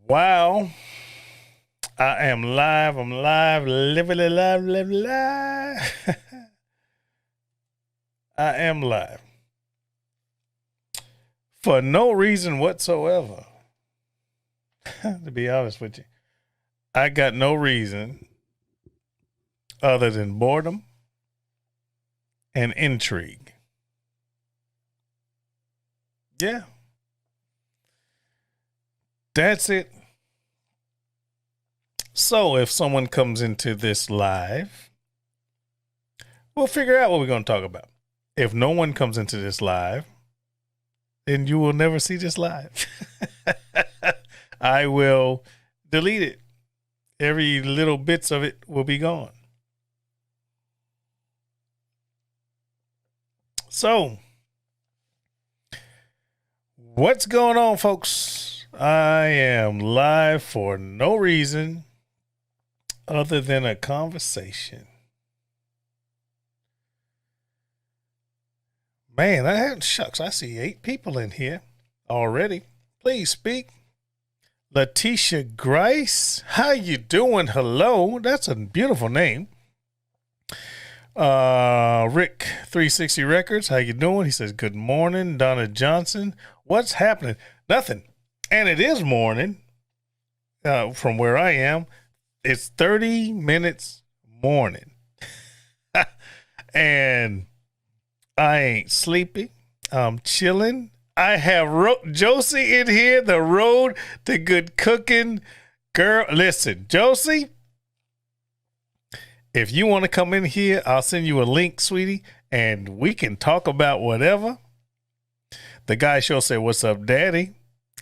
Wow. I am live. I'm live. Living live, live live. I am live. For no reason whatsoever. To be honest with you, I got no reason other than boredom and intrigue. Yeah. That's it. So if someone comes into this live, we'll figure out what we're going to talk about. If no one comes into this live, then you will never see this live. I will delete it. Every little bits of it will be gone. So, what's going on, folks? I am live for no reason other than a conversation. Man, shucks, I see 8 people in here already. Please speak. Letitia Grace, how you doing? Hello. That's a beautiful name. Rick 360 Records, how you doing? He says, good morning. Donna Johnson, what's happening? Nothing. And it is morning from where I am. It's 30 minutes morning. And I ain't sleepy. I'm chilling. I have Josie in here, the road to good cooking. Girl, listen, Josie, if you want to come in here, I'll send you a link, sweetie, and we can talk about whatever. The guy show said, what's up, Daddy?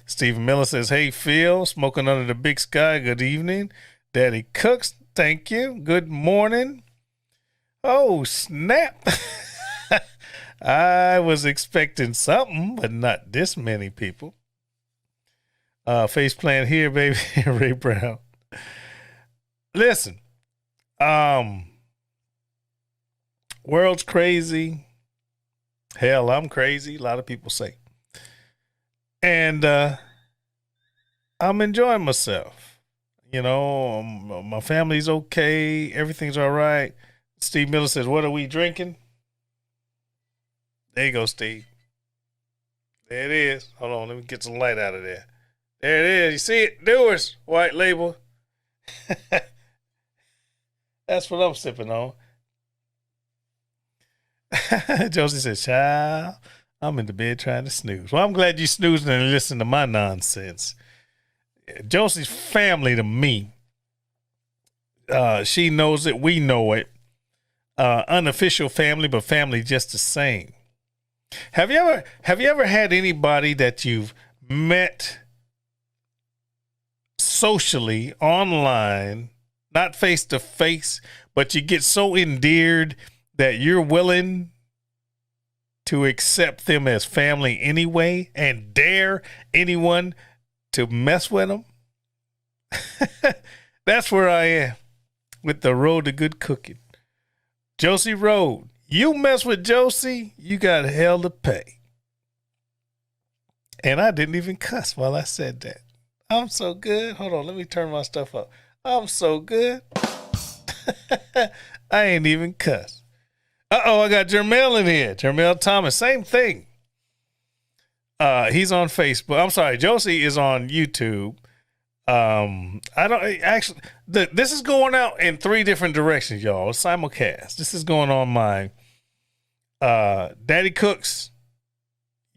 Stephen Miller says, hey, Phil, smoking under the big sky. Good evening. Daddy Cooks, thank you. Good morning. Oh, snap. I was expecting something, but not this many people. Face plant here, baby. Ray Brown. Listen, world's crazy. Hell, I'm crazy. A lot of people say. And I'm enjoying myself. You know, my family's okay. Everything's all right. Steve Miller says, what are we drinking? There you go, Steve. There it is. Hold on, let me get some light out of there. There it is. You see it? Doers, white label. That's what I'm sipping on. Josie says, child, I'm in the bed trying to snooze. Well, I'm glad you snoozing and listening to my nonsense. Josie's family to me. She knows it. We know it. Unofficial family, but family just the same. Have you ever had anybody that you've met socially online, not face to face, but you get so endeared that you're willing to accept them as family anyway and dare anyone to mess with them? That's where I am with the road to good cooking. Josie Road. You mess with Josie, you got hell to pay. And I didn't even cuss while I said that. I'm so good. Hold on, let me turn my stuff up. I'm so good. I ain't even cuss. Uh-oh, I got Jermel in here. Jermel Thomas, same thing. He's on Facebook. I'm sorry, Josie is on YouTube. I don't actually. This is going out in 3 different directions, y'all. Simulcast. This is going on my Daddy Cooks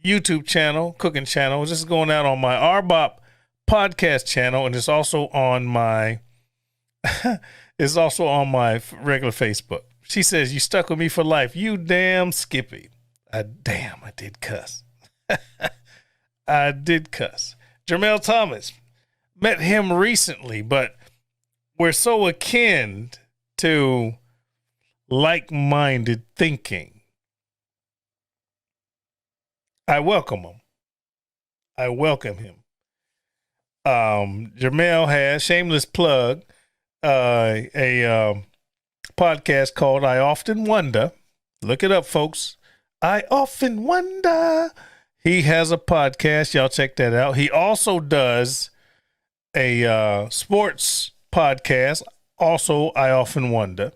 YouTube channel, cooking channel. This is going out on my RBOP podcast channel, and it's also on my regular Facebook. She says, "You stuck with me for life. You damn Skippy." I did cuss. I did cuss. Jermel Thomas. Met him recently, but we're so akin to like-minded thinking. I welcome him. I welcome him. Jermel has, shameless plug, a podcast called I Often Wonder. Look it up, folks. I Often Wonder. He has a podcast. Y'all check that out. He also does a sports podcast. Also, I often wonder.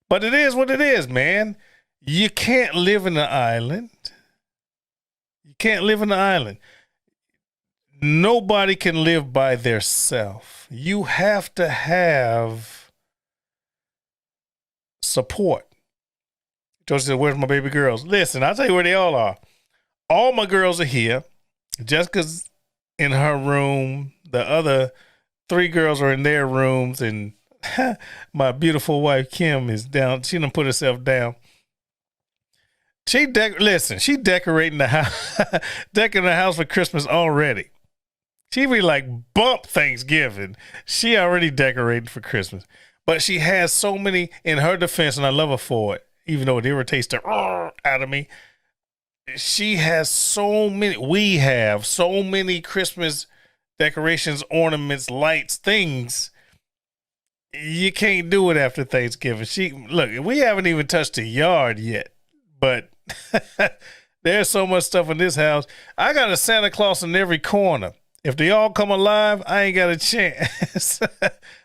But it is what it is, man. You can't live in an island. You can't live in an island. Nobody can live by their self. You have to have support. Josie said, where's my baby girls? Listen, I'll tell you where they all are. All my girls are here. Jessica's in her room. The other 3 girls are in their rooms. And my beautiful wife, Kim, is down. She done put herself down. She decorating the house, decorating the house for Christmas already. She be like, bump Thanksgiving. She already decorated for Christmas. But she has so many, in her defense, and I love her for it, even though it irritates the out of me. She has so many, we have so many Christmas decorations, ornaments, lights, things. You can't do it after Thanksgiving. Look, we haven't even touched the yard yet, but there's so much stuff in this house. I got a Santa Claus in every corner. If they all come alive, I ain't got a chance.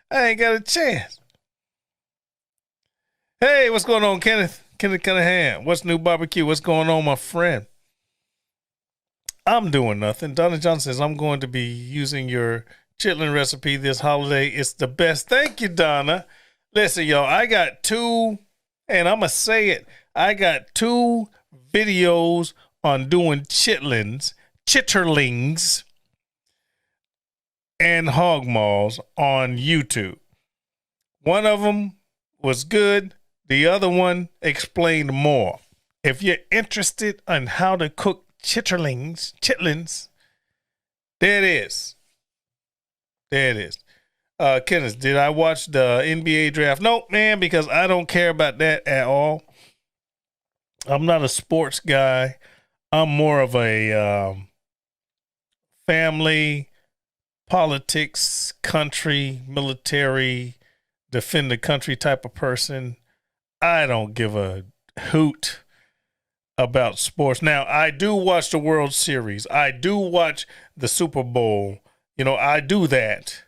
I ain't got a chance. Hey, what's going on, Kenneth? Kenneth Cunningham. What's new barbecue? What's going on, my friend? I'm doing nothing. Donna Johnson says, I'm going to be using your chitlin recipe this holiday. It's the best. Thank you, Donna. Listen, y'all, I got 2, and I'm going to say it. I got 2 videos on doing chitterlings, and hog maws on YouTube. One of them was good. The other one explained more. If you're interested in how to cook chitlins, there it is. There it is. Kenneth, did I watch the NBA draft? Nope, man, because I don't care about that at all. I'm not a sports guy. I'm more of a family, politics, country, military, defend the country type of person. I don't give a hoot about sports. Now, I do watch the World Series. I do watch the Super Bowl. You know, I do that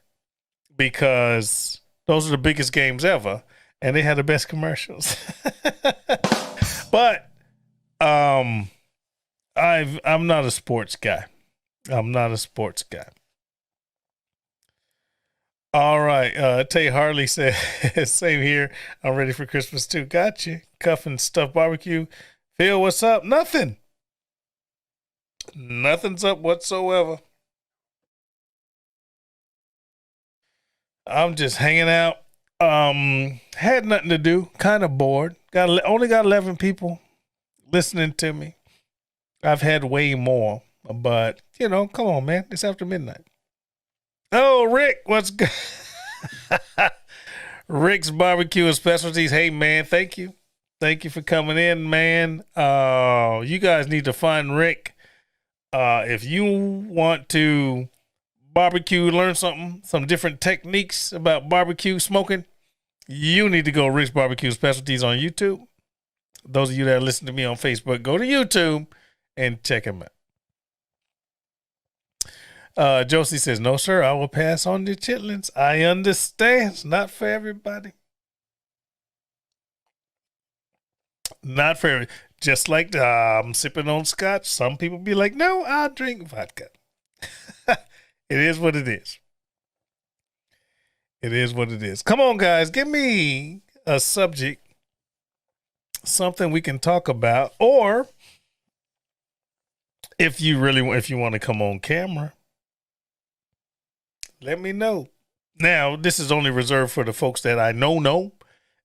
because those are the biggest games ever, and they have the best commercials. But I'm not a sports guy. I'm not a sports guy. All right. Tay Harley said, same here. I'm ready for Christmas too. Got you. Cuffing stuffed barbecue. Phil, what's up? Nothing. Nothing's up whatsoever. I'm just hanging out. Had nothing to do. Kind of bored. Only got 11 people listening to me. I've had way more, but you know, come on, man. It's after midnight. Oh, Rick, what's good? Rick's Barbecue and Specialties. Hey, man, thank you. Thank you for coming in, man. You guys need to find Rick. If you want to barbecue, learn some different techniques about barbecue smoking, you need to go Rick's Barbecue Specialties on YouTube. Those of you that listen to me on Facebook, go to YouTube and check him out. Josie says, no, sir, I will pass on the chitlins. I understand. It's not for everybody. Not for everybody. Just like I'm sipping on scotch. Some people be like, no, I'll drink vodka. It is what it is. It is what it is. Come on, guys. Give me a subject, something we can talk about. Or if you want to come on camera, let me know. Now, this is only reserved for the folks that I know.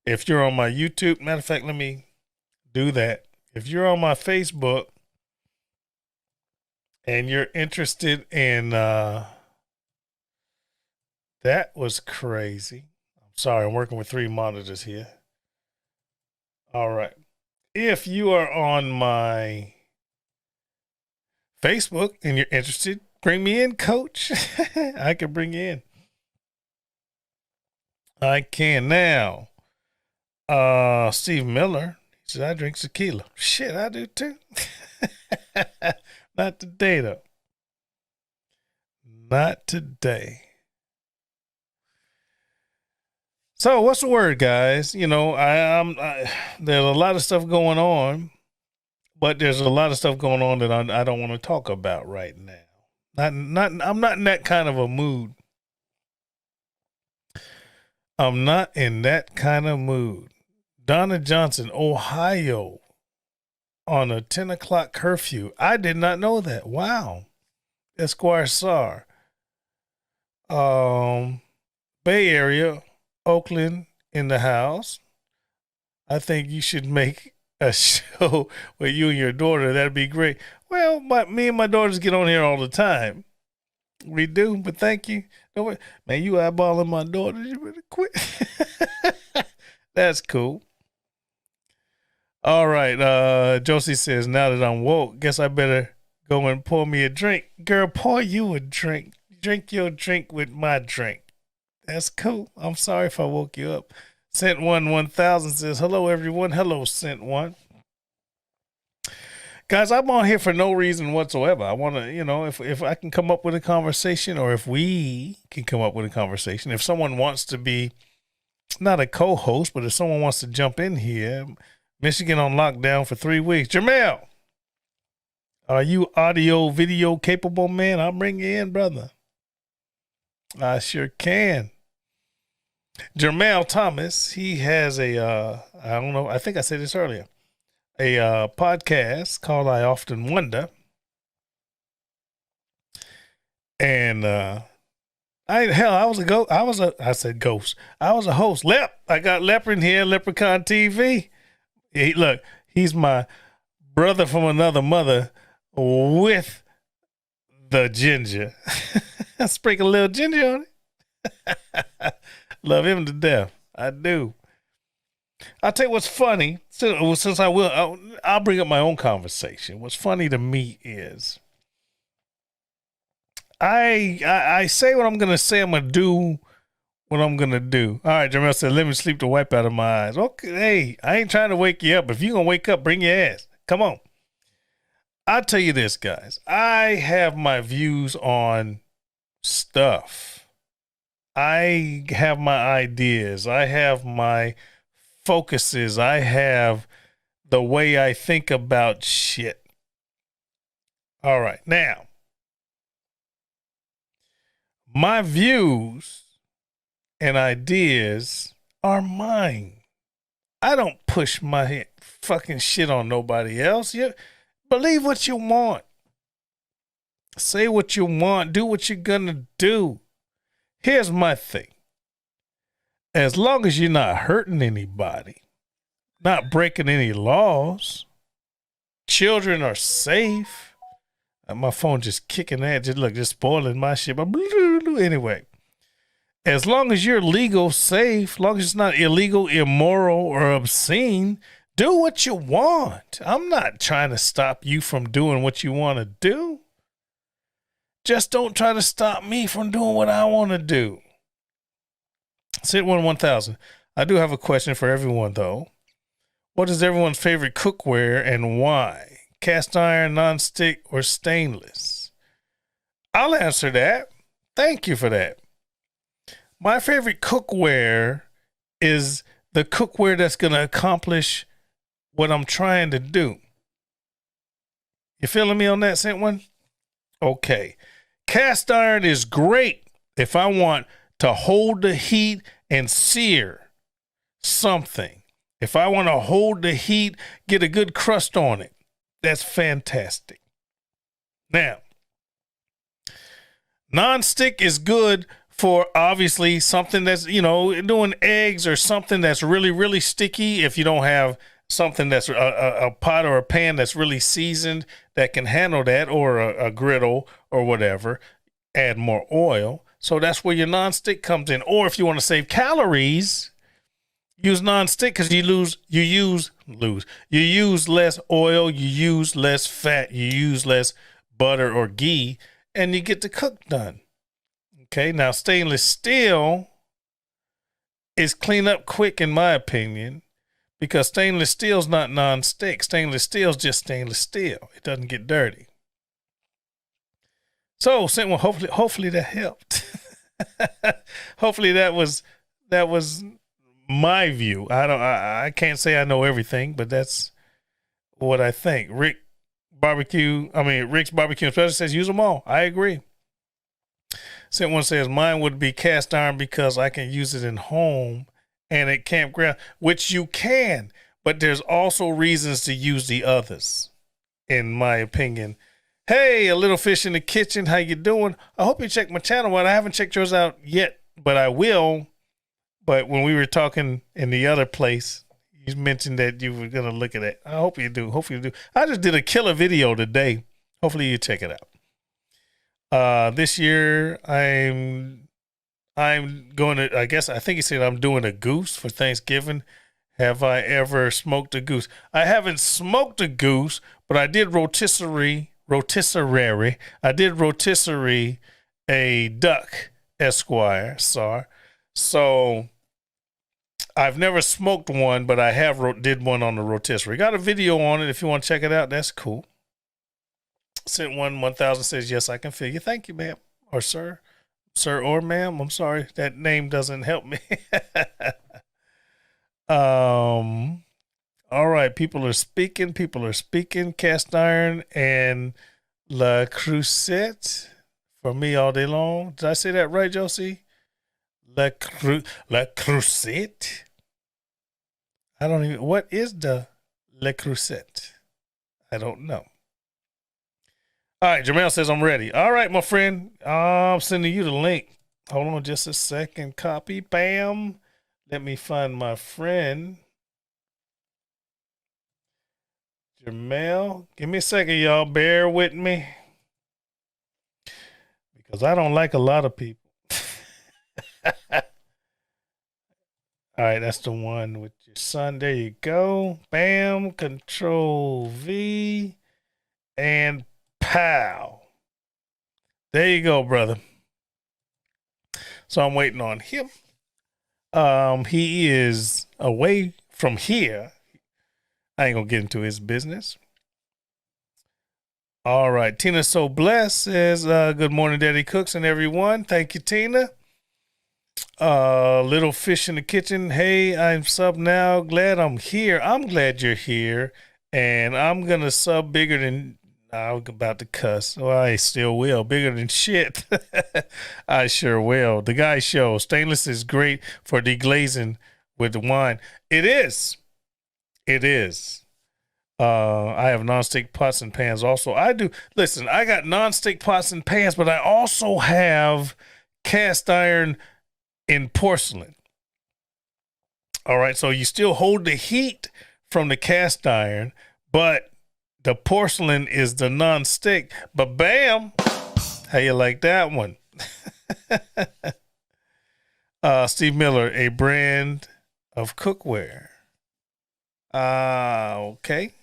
If you're on my YouTube, matter of fact, let me do that. If you're on my Facebook and you're interested in, that was crazy. I'm sorry, I'm working with 3 monitors here. All right. If you are on my Facebook and you're interested, bring me in, coach. I can bring you in. I can now. Steve Miller, he said, I drink tequila. Shit, I do too. Not today, though. Not today. So what's the word, guys? You know, there's a lot of stuff going on, but there's a lot of stuff going on that I don't want to talk about right now. I'm not in that kind of a mood. I'm not in that kind of mood. Donna Johnson, Ohio, on a 10 o'clock curfew. I did not know that. Wow. Esquire Sar. Bay Area, Oakland in the house. I think you should make a show with you and your daughter. That'd be great. Well, me and my daughters get on here all the time. We do, but thank you. Man, you eyeballing my daughter. You better quit. That's cool. All right. Josie says, now that I'm woke, guess I better go and pour me a drink. Girl, pour you a drink. Drink your drink with my drink. That's cool. I'm sorry if I woke you up. Sent 1000 says, hello, everyone. Hello, Sent One. Guys, I'm on here for no reason whatsoever. I want to, if I can come up with a conversation, or if we can come up with a conversation, if someone wants to be not a co-host, but if someone wants to jump in here, Michigan on lockdown for 3 weeks. Jermel, are you audio, video capable, man? I'll bring you in, brother. I sure can. Jermel Thomas, he has I don't know, I think I said this earlier, a podcast called I Often Wonder. And I was a ghost. I said ghost. I was a host. I got Leper in here, Leprechaun TV. He's my brother from another mother with the ginger. I sprinkle a little ginger on it. Love him to death. I do. I'll tell you what's funny. Since I'll bring up my own conversation. What's funny to me is I say what I'm going to say. I'm going to do what I'm going to do. All right, Jermel said, let me sleep the wipe out of my eyes. Okay, hey, I ain't trying to wake you up. If you're going to wake up, bring your ass. Come on. I'll tell you this, guys. I have my views on stuff. I have my ideas. I have my focuses. I have the way I think about shit. All right. Now, my views and ideas are mine. I don't push my fucking shit on nobody else. You believe what you want. Say what you want. Do what you're gonna do. Here's my thing. As long as you're not hurting anybody, not breaking any laws, children are safe. My phone just kicking that, just spoiling my shit. Anyway, as long as you're legal, safe, as long as it's not illegal, immoral, or obscene, do what you want. I'm not trying to stop you from doing what you want to do. Just don't try to stop me from doing what I want to do. Sit 1000. I do have a question for everyone, though. What is everyone's favorite cookware and why? Cast iron, nonstick, or stainless? I'll answer that. Thank you for that. My favorite cookware is the cookware that's going to accomplish what I'm trying to do. You feeling me on that, Sent One? Okay. Cast iron is great if I want to hold the heat and sear something. If I want to hold the heat, get a good crust on it. That's fantastic. Now, nonstick is good for obviously something that's, doing eggs or something that's really, really sticky. If you don't have something that's a pot or a pan that's really seasoned that can handle that, or a griddle or whatever, add more oil. So that's where your nonstick comes in. Or if you want to save calories, use nonstick because you use less oil, you use less fat, you use less butter or ghee, and you get the cook done. Okay, now stainless steel is clean up quick in my opinion, because stainless steel is not nonstick. Stainless steel is just stainless steel. It doesn't get dirty. So, hopefully that helped. Hopefully that was my view. I can't say I know everything, but that's what I think. Rick's barbecue and special says use them all. I agree. Sent one says mine would be cast iron because I can use it in home and at campground, which you can, but there's also reasons to use the others, in my opinion. Hey, a little fish in the kitchen. How you doing? I hope you check my channel. Well, I haven't checked yours out yet, but I will. But when we were talking in the other place, you mentioned that you were going to look at it. I hope you do. Hopefully you do. I just did a killer video today. Hopefully you check it out. This year I'm going to, I think he said I'm doing a goose for Thanksgiving. Have I ever smoked a goose? I haven't smoked a goose, but I did rotisserie. I did rotisserie a duck, Esquire, sir. So I've never smoked one, but I have did one on the rotisserie. Got a video on it. If you want to check it out, that's cool. Sent 1,000 says, yes, I can feel you. Thank you, ma'am. Or sir. Sir or ma'am. I'm sorry. That name doesn't help me. All right. People are speaking. Cast iron and La Crusette for me all day long. Did I say that right, Josie? La Crusette? I don't even, what is the La Crusette? I don't know. All right, Jamel says I'm ready. All right, my friend. I'm sending you the link. Hold on just a second. Copy. Bam. Let me find my friend. Jamel. Give me a second, y'all. Bear with me. Because I don't like a lot of people. All right, that's the one with your son. There you go. Bam. Control V. And pow. There you go, brother. So I'm waiting on him. He is away from here. I ain't gonna get into his business. All right. Tina So Blessed says, good morning, Daddy Cooks and everyone. Thank you, Tina. Little fish in the kitchen. Hey, I'm sub now. Glad I'm here. I'm glad you're here. And I'm gonna sub bigger than, I was about to cuss. Well, I still will. Bigger than shit. I sure will. The Guy Show. Stainless is great for deglazing with the wine. It is. It is. I have nonstick pots and pans also. I do. Listen, I got nonstick pots and pans, but I also have cast iron in porcelain. All right. So you still hold the heat from the cast iron, but the porcelain is the non-stick, but bam, how you like that one? Steve Miller, a brand of cookware. Okay.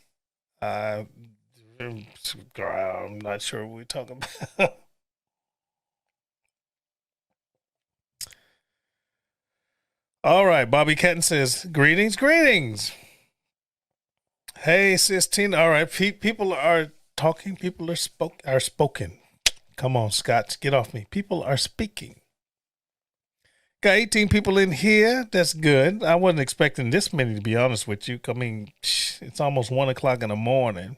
I'm not sure what we're talking about. All right. Bobby Catton says, greetings. Hey, sis Tina. All right. People are talking. People are spoken. Come on, Scott. Get off me. People are speaking. Got 18 people in here. That's good. I wasn't expecting this many, to be honest with you. I mean, it's almost 1 o'clock in the morning.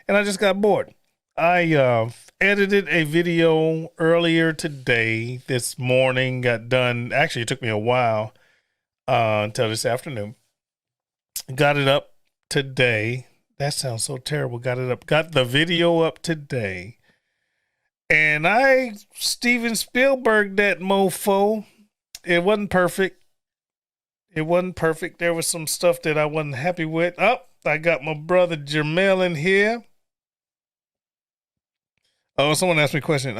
And I just got bored. I edited a video earlier today. This morning got done. Actually, it took me a while until this afternoon. Got it up today. That sounds so terrible. Got the video up today. And I Steven Spielberg that mofo. It wasn't perfect. There was some stuff that I wasn't happy with. Oh, I got my brother Jermel in here. Oh, someone asked me a question.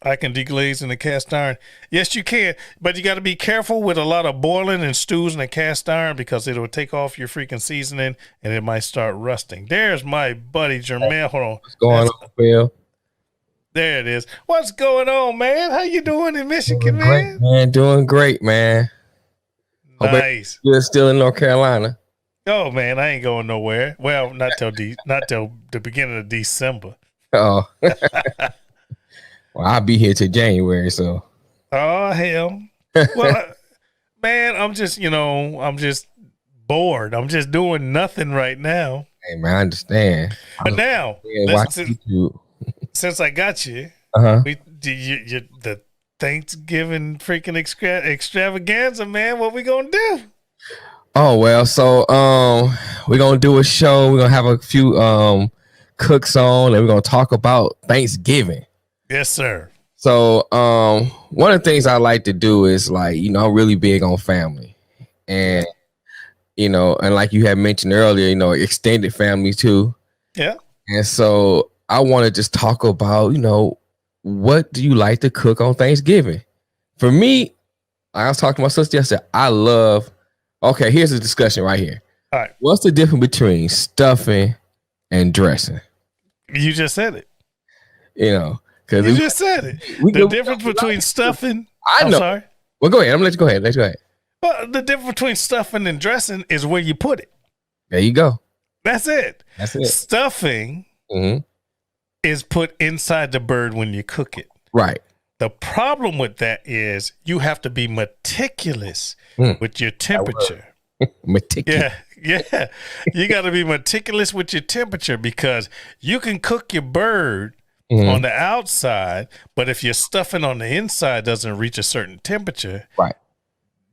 I can deglaze in the cast iron. Yes, you can, but you got to be careful with a lot of boiling and stews in the cast iron because it'll take off your freaking seasoning and it might start rusting. There's my buddy Jermaine. Hold on. What's going on, Phil? There it is. What's going on, man? How you doing in Michigan, man? Doing great, man. Nice. You're still in North Carolina. Oh man, I ain't going nowhere. Well, not till the beginning of December. Oh. Well, I'll be here till January, so. Oh hell. Well, man, I'm just bored. I'm just doing nothing right now. Hey man, I understand. I But was now, watching YouTube. since I got you, Uh-huh. the Thanksgiving freaking extravaganza, man. What we gonna do? Oh well, so we're gonna do a show. We're gonna have a few cooks on, and we're gonna talk about Thanksgiving. Yes, sir. So one of the things I like to do is like, I'm really big on family. And and like you had mentioned earlier, extended family too. Yeah. And so I want to just talk about, what do you like to cook on Thanksgiving? For me, I was talking to my sister yesterday. Okay, here's a discussion right here. All right. What's the difference between stuffing and dressing? You just said it. Because you just said it. The difference between stuffing. I know. I'm sorry. Well, go ahead. I'm gonna let you go ahead. Let's go ahead. Well, the difference between stuffing and dressing is where you put it. There you go. That's it. That's it. Stuffing is put inside the bird when you cook it. Right. The problem with that is you have to be meticulous with your temperature. Meticulous. Yeah. You got to be meticulous with your temperature because you can cook your bird on the outside, but if your stuffing on the inside doesn't reach a certain temperature, right,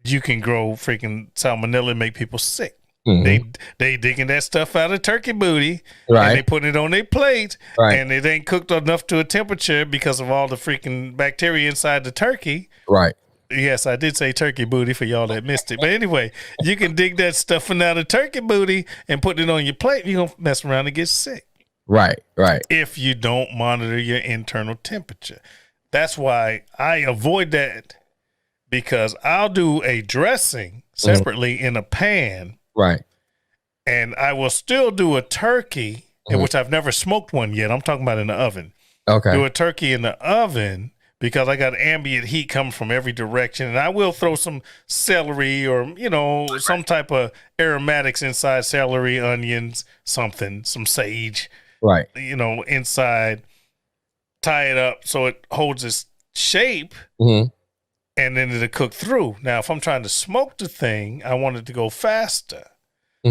you can grow freaking salmonella and make people sick. They digging that stuff out of turkey booty, right, and they put it on their plate, right, and it ain't cooked enough to a temperature because of all the freaking bacteria inside the turkey. Right. Yes, I did say turkey booty for y'all that missed it. But anyway, you can dig that stuffing out of turkey booty and put it on your plate. You're going to mess around and get sick. Right, right. If you don't monitor your internal temperature. That's why I avoid that, because I'll do a dressing separately in a pan. Right. And I will still do a turkey, in which I've never smoked one yet. I'm talking about in the oven. Okay. Do a turkey in the oven because I got ambient heat coming from every direction. And I will throw some celery or, some type of aromatics inside celery, onions, something, some sage. Right. Inside, tie it up so it holds its shape, and then it'll cook through. Now, if I'm trying to smoke the thing, I want it to go faster.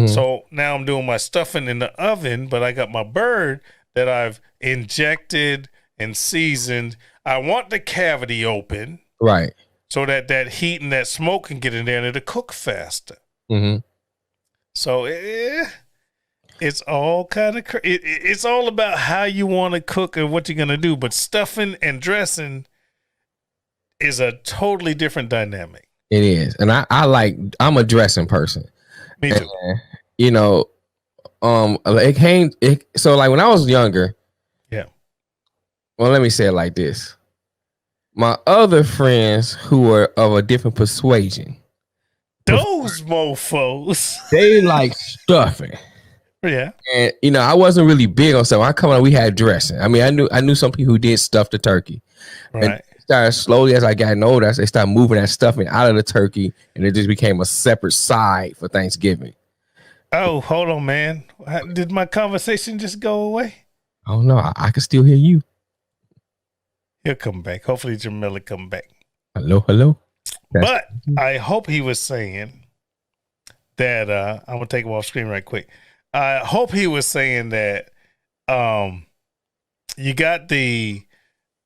So now I'm doing my stuffing in the oven, but I got my bird that I've injected and seasoned. I want the cavity open. Right. So that heat and that smoke can get in there and it'll cook faster. So it's all kind of it's all about how you want to cook and what you're going to do. But stuffing and dressing is a totally different dynamic. It is. And I'm a dressing person. Me too. So like when I was younger. Yeah. Well, let me say it like this. My other friends who were of a different persuasion. Those mofos. They like stuffing. Yeah. And I wasn't really big on stuff. I come out, we had dressing. I mean, I knew some people who did stuff the turkey. Right. And started slowly as I got older, they started moving that stuffing out of the turkey, and it just became a separate side for Thanksgiving. Oh, hold on, man. Did my conversation just go away? Oh no, I can still hear you. He'll come back. Hopefully Jamila come back. Hello. But I hope he was saying that I'm gonna take him off screen right quick. I hope he was saying that you got the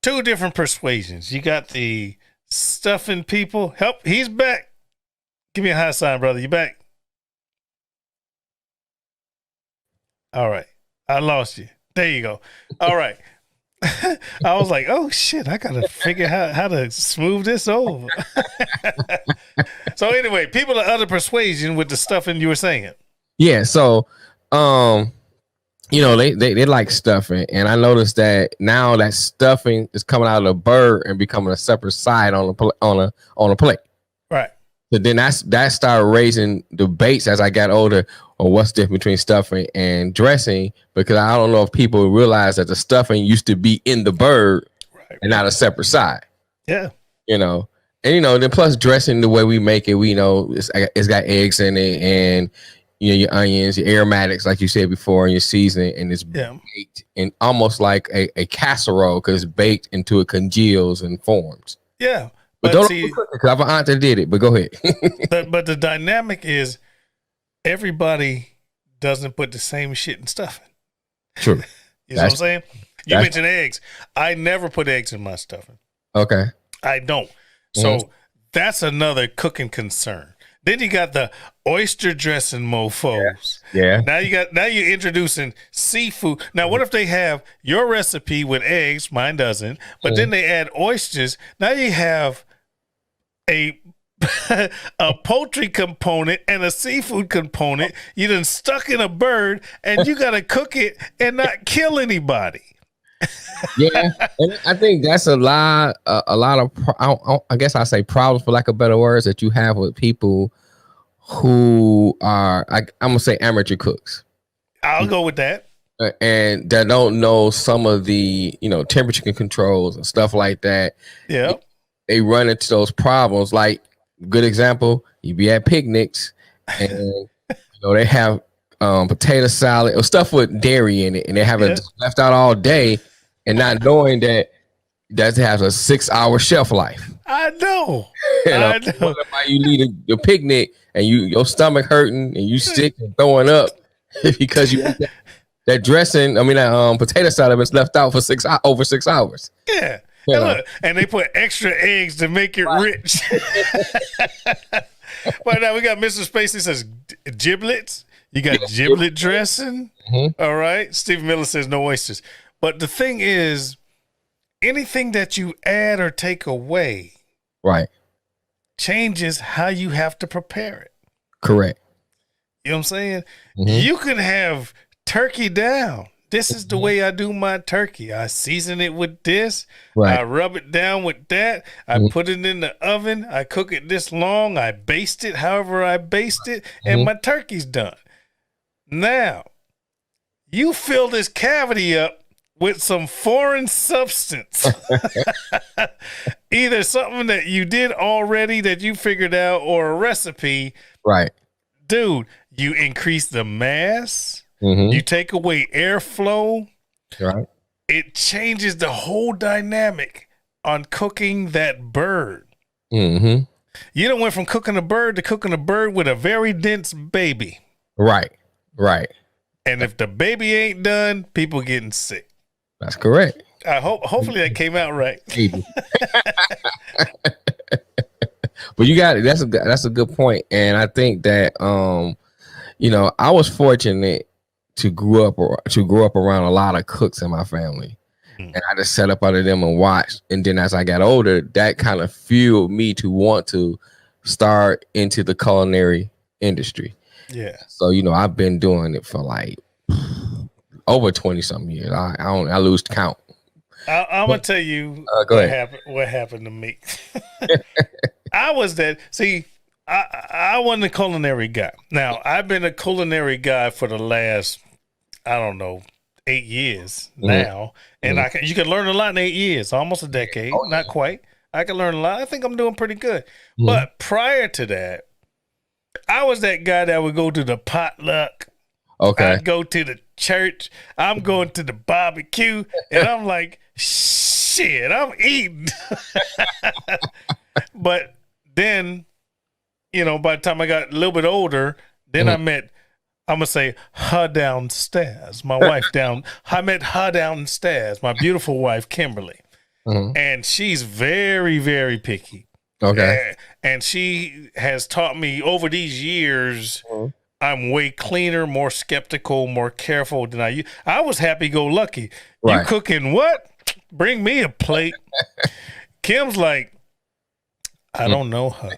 two different persuasions. You got the stuffing people. Help, he's back. Give me a high sign, brother. You back? All right. I lost you. There you go. All right. I was like, oh shit, I gotta figure out how to smooth this over. So anyway, people of other persuasion with the stuffing you were saying. Yeah, so they like stuffing, and I noticed that now that stuffing is coming out of the bird and becoming a separate side on a plate. Right. So then that started raising debates as I got older on what's different between stuffing and dressing, because I don't know if people realize that the stuffing used to be in the bird and not a separate side. Yeah. And then plus dressing the way we make it, we know it's got eggs in it and your onions, your aromatics, like you said before, and your seasoning, and it's baked in almost like a casserole because it's baked until it congeals and forms. Yeah. But don't overcook it, because I have an aunt that did it. But go ahead. but the dynamic is everybody doesn't put the same shit in stuffing. True. You know what I'm saying? You mentioned eggs. I never put eggs in my stuffing. Okay. I don't. So that's another cooking concern. Then you got the oyster dressing mofos. Yeah. Now you're introducing seafood. Now what if they have your recipe with eggs? Mine doesn't. But then they add oysters. Now you have a poultry component and a seafood component. You done stuck in a bird, and you got to cook it and not kill anybody. Yeah, and I think that's a lot of I guess I say problems, for lack of better words, that you have with people who are I'm gonna say amateur cooks. I'll go with that. And that don't know some of the temperature controls and stuff like that. Yeah, they run into those problems. Like, good example, you be at picnics and they have potato salad or stuff with dairy in it, and they have it left out all day, and not knowing that has a 6-hour shelf life. I know. I know. You need a picnic and your stomach hurting and you sick and throwing up because you eat that dressing. I mean, that potato salad was left out for over 6 hours. Yeah. And they put extra eggs to make it rich. But now we got Mr. Spacey says giblets. You got giblet dressing. All right. Stephen Miller says no oysters. But the thing is, anything that you add or take away changes how you have to prepare it. Correct. You know what I'm saying? You can have turkey down. This is the way I do my turkey. I season it with this. I rub it down with that. I put it in the oven. I cook it this long. I baste it however I baste it, and my turkey's done. Now, you fill this cavity up with some foreign substance. Either something that you did already that you figured out, or a recipe. Right. Dude, you increase the mass. You take away airflow. Right. It changes the whole dynamic on cooking that bird. You done went from cooking a bird to cooking a bird with a very dense baby. Right. And if the baby ain't done, people getting sick. That's correct. Hopefully that came out right. But you got it. That's a good point. And I think that I was fortunate to grow up around a lot of cooks in my family. And I just sat up under them and watched. And then as I got older, that kind of fueled me to want to start into the culinary industry. Yeah. So, I've been doing it for like over 20 something years. I lose count. I'm gonna tell you what happened to me. I was that. See, I wasn't a culinary guy. Now, I've been a culinary guy for the last, 8 years now, and you can learn a lot in 8 years, almost a decade, not quite. I can learn a lot. I think I'm doing pretty good. But prior to that, I was that guy that would go to the potluck. Okay. I'd go to the church. I'm going to the barbecue, and I'm like, shit, I'm eating. But then, by the time I got a little bit older, then I met, I'm going to say, her downstairs. My wife I met her downstairs, my beautiful wife, Kimberly. And she's very, very picky. Okay. And she has taught me over these years, I'm way cleaner, more skeptical, more careful than I was happy-go-lucky. Right. You cooking what? Bring me a plate. Kim's like, I don't know her.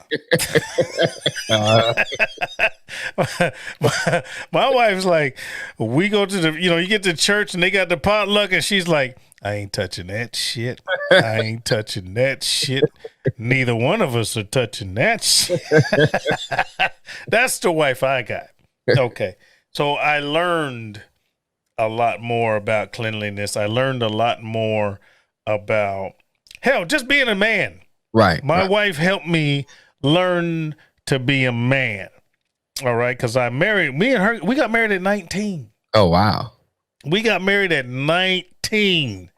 My wife's like, we go to you get to church and they got the potluck, and she's like, I ain't touching that shit. I ain't touching that shit. Neither one of us are touching that shit. That's the wife I got. Okay. So I learned a lot more about cleanliness. I learned a lot more about, just being a man. Right. My wife helped me learn to be a man. All right. Because me and her, we got married at 19. Oh, wow. We got married at 19.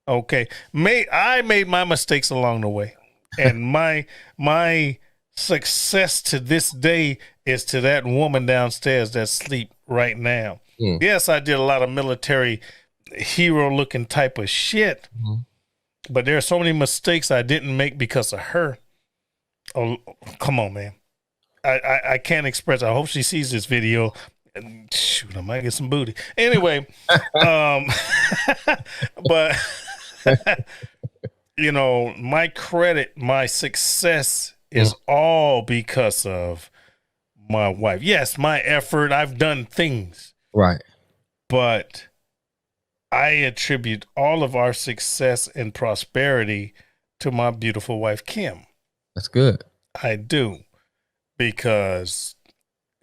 Okay. I made my mistakes along the way. And my success to this day is to that woman downstairs that sleep right now. Yes, I did a lot of military hero looking type of shit, but there are so many mistakes I didn't make because of her. Oh, come on, man. I can't express. I hope she sees this video. Shoot, I might get some booty. Anyway, but you know, my credit, my success is all because of my wife. Yes, my effort. I've done things. Right. But I attribute all of our success and prosperity to my beautiful wife, Kim. That's good. I do. Because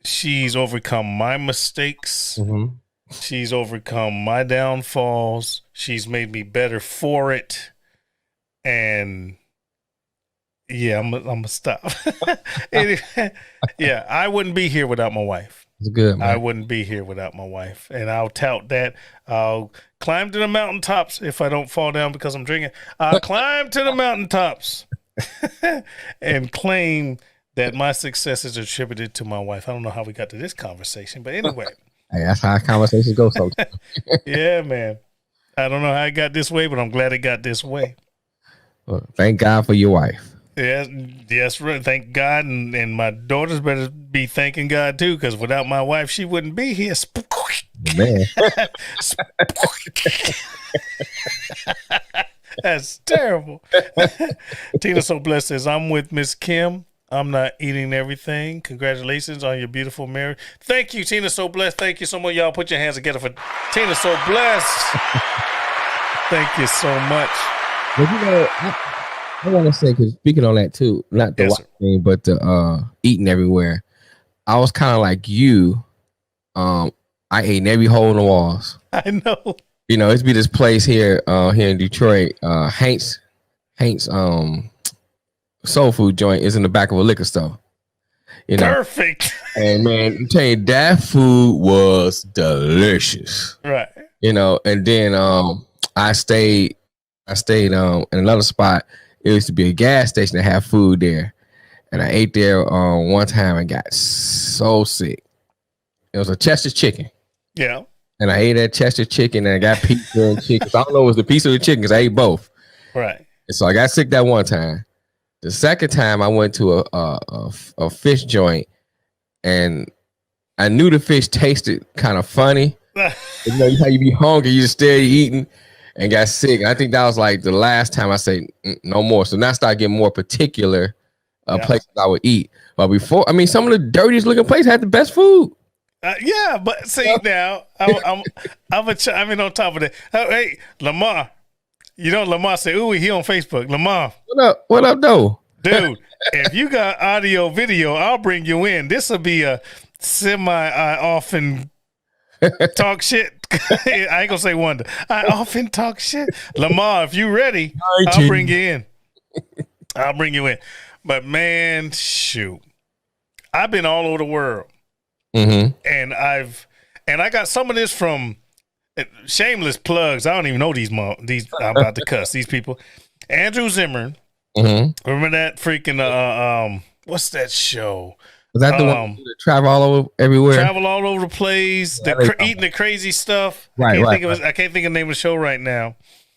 she's overcome my mistakes. She's overcome my downfalls. She's made me better for it. And yeah, I'm gonna stop. Yeah, I wouldn't be here without my wife. It's good, man. I wouldn't be here without my wife. And I'll tout that. I'll climb to the mountaintops if I don't fall down because I'm drinking. I'll climb to the mountaintops and claim that my success is attributed to my wife. I don't know how we got to this conversation, but anyway. Hey, that's how conversations go sometimes. Yeah, man. I don't know how it got this way, but I'm glad it got this way. Well, thank God for your wife. Yes, right. Thank God, and my daughters better be thanking God too, because without my wife, she wouldn't be here. Man, that's terrible. Tina So Blessed says, "I'm with Miss Kim. I'm not eating everything. Congratulations on your beautiful marriage." Thank you, Tina So Blessed. Thank you so much. Y'all put your hands together for Tina So Blessed. Thank you so much. but you know, I want to say, because speaking on that too, not the wife thing, but the eating everywhere. I was kind of like you. I ate in every hole in the walls. I know. You know, it's be this place here in Detroit, Hank's soul food joint is in the back of a liquor store. You know? Perfect. And man, I'm telling you, that food was delicious. Right. You know, and then I stayed in another spot. It used to be a gas station that had food there. And I ate there one time and got so sick. It was a Chester chicken. Yeah. And I ate that Chester chicken and I got pizza and chicken. I don't know if it was the pizza or the chicken because I ate both. Right. And so I got sick that one time. The second time I went to a fish joint and I knew the fish tasted kind of funny. You know how you be hungry, you just stay eating and got sick. I think that was like the last time I said no more. So now I started getting more particular places I would eat. But before, I mean, some of the dirtiest looking places had the best food. Yeah, but see now, I'm chiming on top of that. Hey, Lamar, you know Lamar say, "Ooh, he on Facebook." Lamar, what up, though, dude? If you got audio, video, I'll bring you in. This will be a I often talk shit. I ain't gonna say wonder. I often talk shit. Lamar, if you ready, I'll bring you in. I'll bring you in. But man, shoot, I've been all over the world. And I got some of this from shameless plugs. I don't even know these I'm about to cuss these people. Andrew Zimmern. Remember that freaking what's that show? Was that the one that travel all over everywhere? Travel all over the place, eating the crazy stuff. Right, I can't think of the name of the show right now.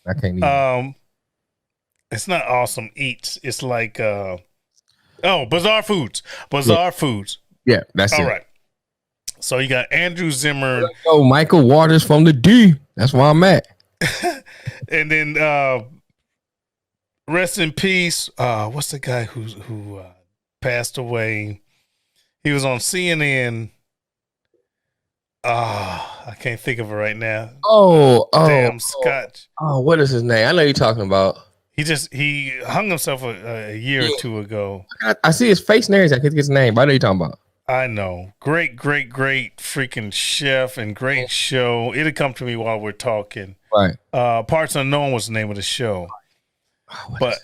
I can't even. It's not Awesome Eats. It's like Bizarre Foods. Bizarre Foods. Yeah, that's all it. right. So you got Andrew Zimmern. Oh, Michael Waters from the D. That's where I'm at. And then rest in peace. What's the guy who passed away? He was on CNN. I can't think of it right now. Damn Scotch. What is his name? I know you're talking about. He hung himself a year or two ago. I see his face and everything. I can't get his name, but I know you're talking about. I know. Great freaking chef and great show. It'll come to me while we're talking. Right. Parts Unknown was the name of the show. But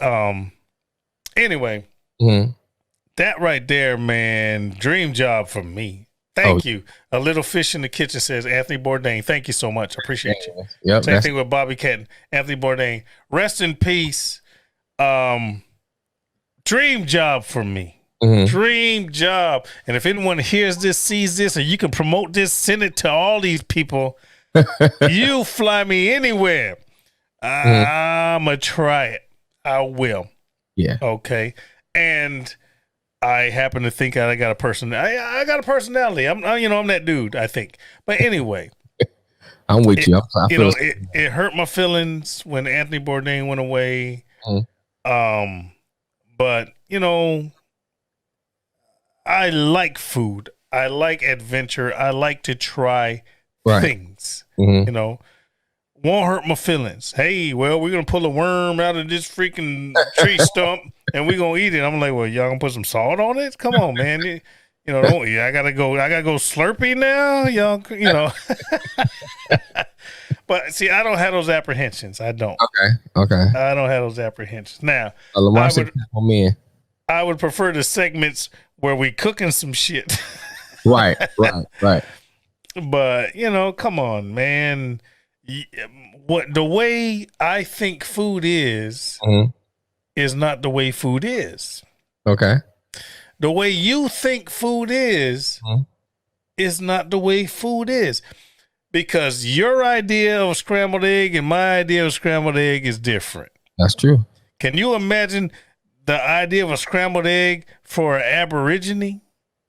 anyway, that right there, man, dream job for me. Thank you. A Little Fish in the Kitchen says Anthony Bourdain. Thank you so much. Appreciate you. Yep, Same thing with Bobby Catton. Anthony Bourdain. Rest in peace. Dream job for me. Dream job. And if anyone hears this, sees this, and you can promote this, send it to all these people. You fly me anywhere. I'ma try it. I will. Yeah. Okay. And I happen to think I got a I got a personality. I'm that dude, I think. But anyway, I'm with you. It hurt my feelings when Anthony Bourdain went away. But I like food. I like adventure. I like to try things. Won't hurt my feelings. Hey, well, we're gonna pull a worm out of this freaking tree stump and we're gonna eat it. I'm like, well, y'all gonna put some salt on it? Come on, man. I gotta go Slurpee now. Y'all. But see, I don't have those apprehensions. I don't. Okay. I don't have those apprehensions. Now, I would prefer the segments where we cooking some shit. Right. But come on, man. What the way I think food is not the way food is. Okay. The way you think food is not the way food is. Because your idea of scrambled egg and my idea of scrambled egg is different. That's true. Can you imagine the idea of a scrambled egg for an Aborigine?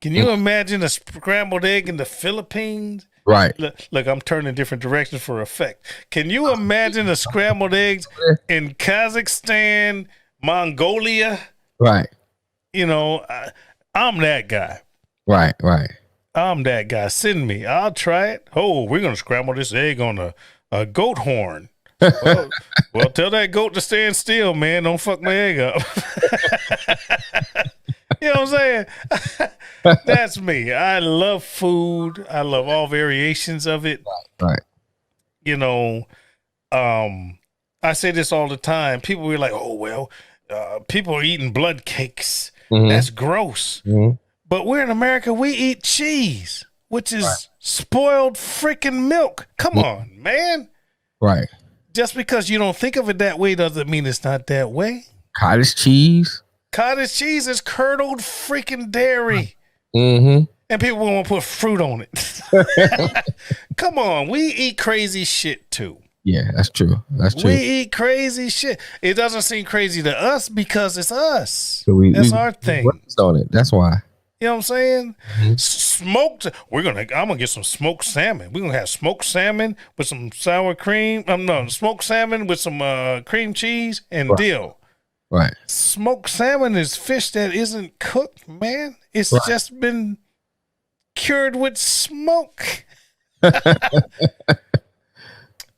Can you imagine a scrambled egg in the Philippines? Right. Look, I'm turning different directions for effect. Can you imagine a scrambled eggs in Kazakhstan, Mongolia? Right. I'm that guy. Right. I'm that guy. Send me. I'll try it. Oh, we're going to scramble this egg on a goat horn. Well, tell that goat to stand still, man. Don't fuck my egg up. You know what I'm saying? That's me. I love food. I love all variations of it. Right. I say this all the time. People were like, oh, well, people are eating blood cakes. That's gross. But we're in America. We eat cheese, which is spoiled freaking milk. Come on, man. Right. Just because you don't think of it that way doesn't mean it's not that way. Cottage cheese. Cottage cheese is curdled freaking dairy. And people want to put fruit on it. Come on. We eat crazy shit too. Yeah, that's true. That's true. We eat crazy shit. It doesn't seem crazy to us because it's us. So that's our thing. On it. That's why. You know what I'm saying? Smoked. I'm gonna get some smoked salmon. We're gonna have smoked salmon with some sour cream. Smoked salmon with some cream cheese and dill. Right. Smoked salmon is fish that isn't cooked, man. It's just been cured with smoke.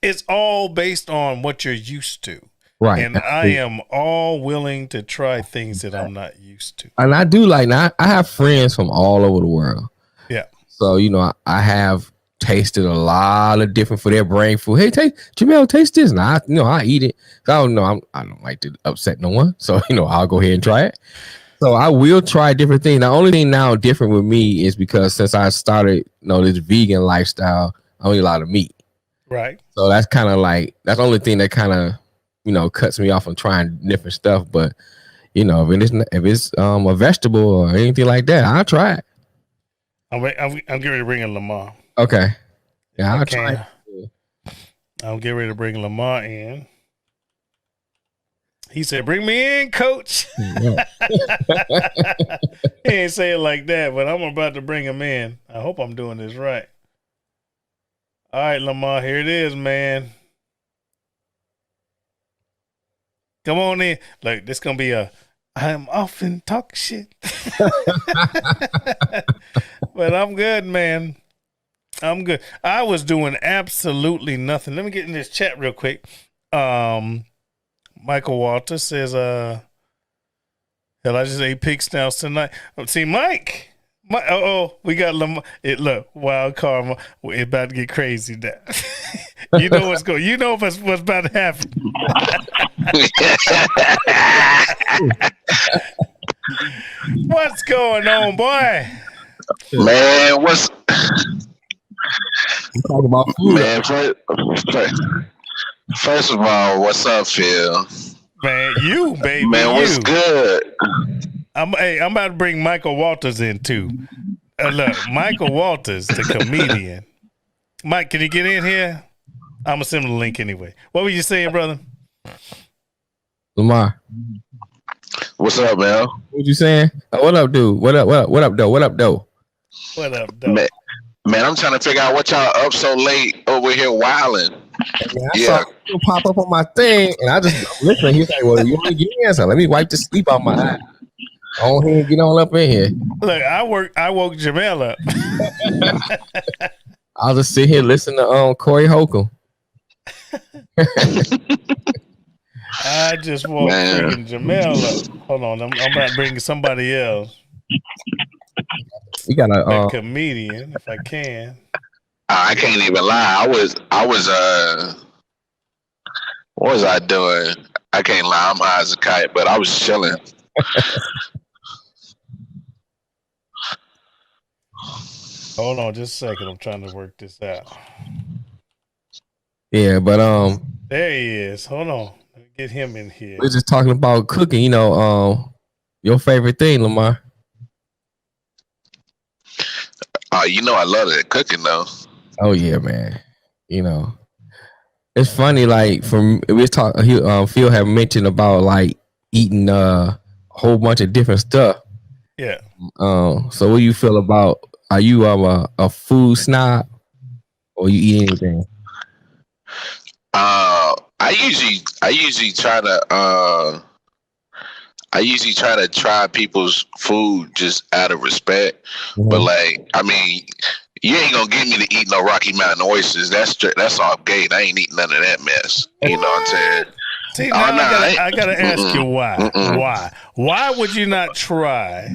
It's all based on what you're used to. Right. And I am all willing to try things that I'm not used to. And I do I have friends from all over the world. Yeah. So, I have tasted a lot of different for their brain food. Hey, Jamel, taste this. Now, I eat it. I don't know. I don't like to upset no one. So, I'll go ahead and try it. So I will try different things. The only thing now different with me is because since I started, this vegan lifestyle, I only eat a lot of meat. Right. So that's kind of that's the only thing that kind of, cuts me off from trying different stuff. But, if it's a vegetable or anything like that, I'll try it. I'm getting ready to bring in Lamar. Okay. Yeah, I'll try it. I'll get ready to bring Lamar in. He said, bring me in, coach. Yeah. He ain't say it like that, but I'm about to bring him in. I hope I'm doing this right. All right, Lamar, here it is, man. Come on in. Look, this going to be I'm often talk shit. But I'm good, man. I'm good. I was doing absolutely nothing. Let me get in this chat real quick. Michael Walter says, hell, I just ate pig snouts tonight. See, Mike. We got Lamar. Look, wild karma. It's about to get crazy now. You know what's going. You know what's about to happen. What's going on, boy? Man, We're talking about food. Man, first of all, what's up, Phil? Man, you baby, Man, what's good? I'm about to bring Michael Walters in too. Look, Michael Walters, the comedian. Mike, can you get in here? I'm gonna send him the link anyway. What were you saying, brother? Lamar, What's up, man? what you saying? What up, dude? What up, though? What up, though? Man, I'm trying to figure out what y'all up so late over here wilding. I saw it pop up on my thing, and I'm listening. He's like, "Well, you want to get in?" So let me wipe the sleep off my eye. Go ahead and get on up in here. Look, I woke Jamel up. I'll just sit here listening to Corey Holcomb. I just woke freaking Jamel up. Hold on, I'm about to bring somebody else. We got a comedian, if I can. I can't even lie. I was what was I doing? I can't lie. I'm high as a kite, but I was chilling. Hold on just a second. I'm trying to work this out. Yeah, but there he is. Hold on. Let me get him in here. We're just talking about cooking, your favorite thing, Lamar. I love it cooking though. Oh yeah, man. It's funny. Like Phil had mentioned about like eating a whole bunch of different stuff. Yeah. So what do you feel about? Are you a food snob, or you eat anything? I usually try to try people's food just out of respect. Mm-hmm. But like, I mean, you ain't gonna get me to eat no Rocky Mountain oysters. That's all gate. I ain't eating none of that mess. You know what I'm saying? See, now I gotta ask you why. Why would you not try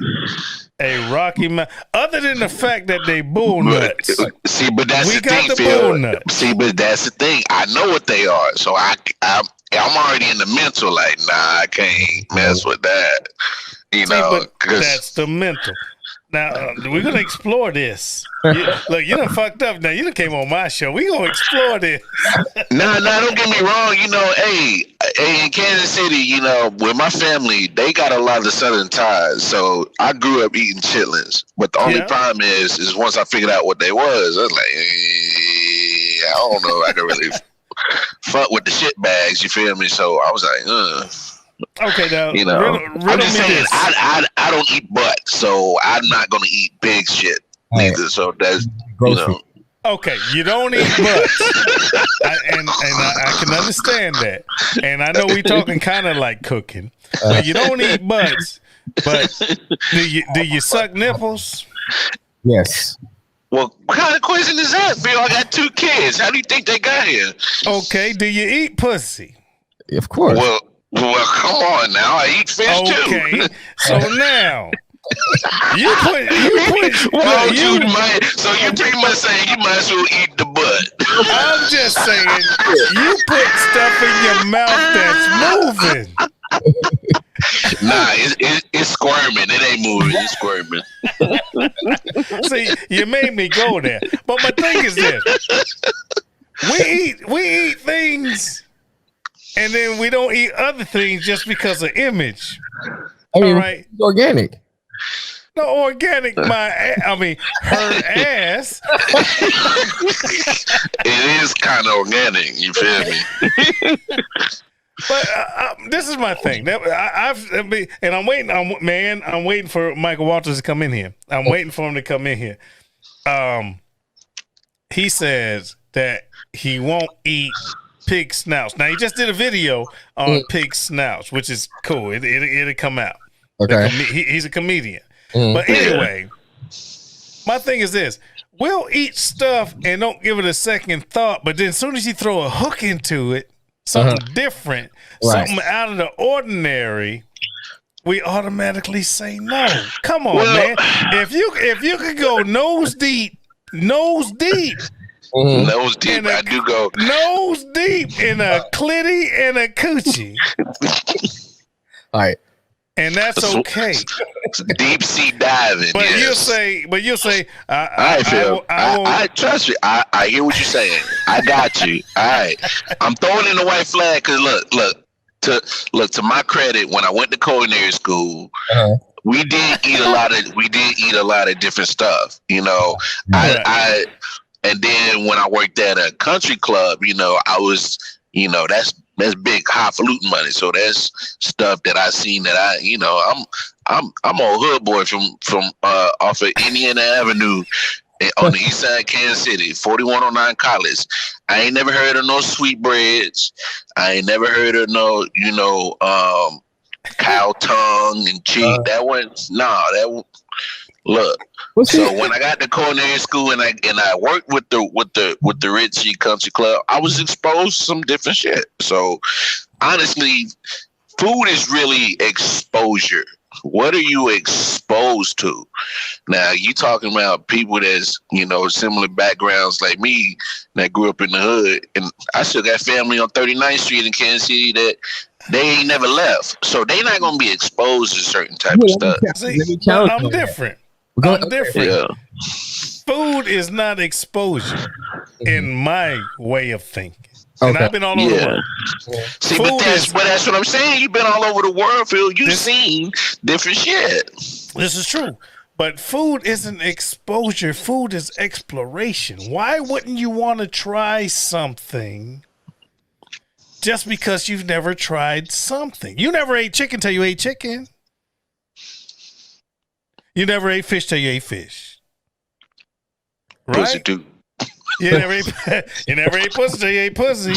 a Rocky Mountain, other than the fact that they bull nuts? See, but that's the thing, Phil. See, but that's the thing. I know what they are, so I'm already in the mental. Like, nah, I can't mess with that. But that's the mental. Now we're gonna explore this. Look, you done fucked up. Now you done came on my show. We gonna explore this. No, don't get me wrong. Hey, in Kansas City, with my family, they got a lot of Southern ties. So I grew up eating chitlins. But the only problem is once I figured out what they was, I was like, I don't know if I can really fuck with the shit bags. You feel me? So I was like, Okay, now I'm just saying I don't eat butt, so I'm not gonna eat big shit neither. So that's Okay, you don't eat butts, and I can understand that, and I know we talking kind of like cooking, but you don't eat butts. But do you suck nipples? Yes. Well, what kind of question is that, Phil? I got 2 kids. How do you think they got here? Okay, do you eat pussy? Of course. Well, come on now. I eat fish too. Okay, so now you put. So you're pretty much saying you might as well eat the butt. I'm just saying you put stuff in your mouth that's moving. Nah, it's squirming. It ain't moving. It's squirming. See, you made me go there. But my thing is this: we eat things. And then we don't eat other things just because of image. All right, it's organic. No, organic. Her ass. It is kind of organic. You feel me? But this is my thing. I'm waiting. I'm waiting for Michael Walters to come in here. I'm waiting for him to come in here. He says that he won't eat pig snouts. Now he just did a video on pig snouts, which is cool. It'll come out. Okay. He's a comedian. But anyway, my thing is this: we'll eat stuff and don't give it a second thought, but then as soon as you throw a hook into it, something different, something out of the ordinary, we automatically say no. Come on, man. If you could go nose deep. Nose deep, I do go nose deep in a clitty and a coochie. All right, and that's okay. Deep sea diving. But yes. you'll say. I trust you. I hear what you're saying. I got you. All right, I'm throwing in the white flag because look. to my credit, when I went to culinary school, we did eat a lot of different stuff. You know, I and then when I worked at a country club, you know, I was, you know, that's big highfalutin money. So that's stuff that I seen that I, you know, I'm a hood boy from off of Indiana Avenue on the east side of Kansas City, 4109 College. I ain't never heard of no sweetbreads. I ain't never heard of no, you know, cow tongue and cheese. Look. So when I got to culinary school and I worked with the Ritchie Country Club, I was exposed to some different shit. So honestly, food is really exposure. What are you exposed to? Now, you talking about people that's, you know, similar backgrounds like me that grew up in the hood, and I still got family on 39th Street in Kansas City that they ain't never left. So they not going to be exposed to certain type of stuff. I'm different. I'm different. Yeah. Food is not exposure in my way of thinking. And I've been all over the world. See, but that's what I'm saying. You've been all over the world, Phil. You've seen different shit. This is true. But food isn't exposure. Food is exploration. Why wouldn't you want to try something just because you've never tried something? You never ate chicken till you ate chicken. You never ate fish till you ate fish. Right? Pussy too. You never ate pussy till you ate pussy.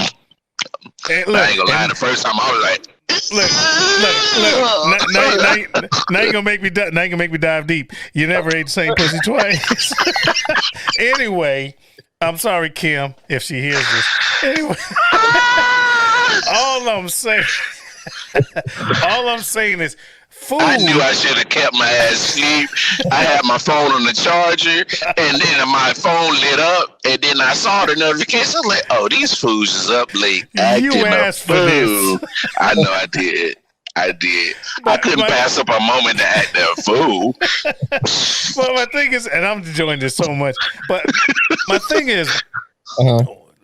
And look, I ain't gonna lie. The first time I was like, look. Now you gonna make me. Now you gonna make me dive deep. You never ate the same pussy twice. Anyway, I'm sorry, Kim, if she hears this. Anyway, all I'm saying is. Food. I knew I should have kept my ass asleep. I had my phone on the charger, and then my phone lit up, and then I saw the notification. I was like, "Oh, these fools is up late acting you asked for this." I know I did. I couldn't pass up a moment to act a fool. Well, my thing is, and I'm enjoying this so much, but my thing is,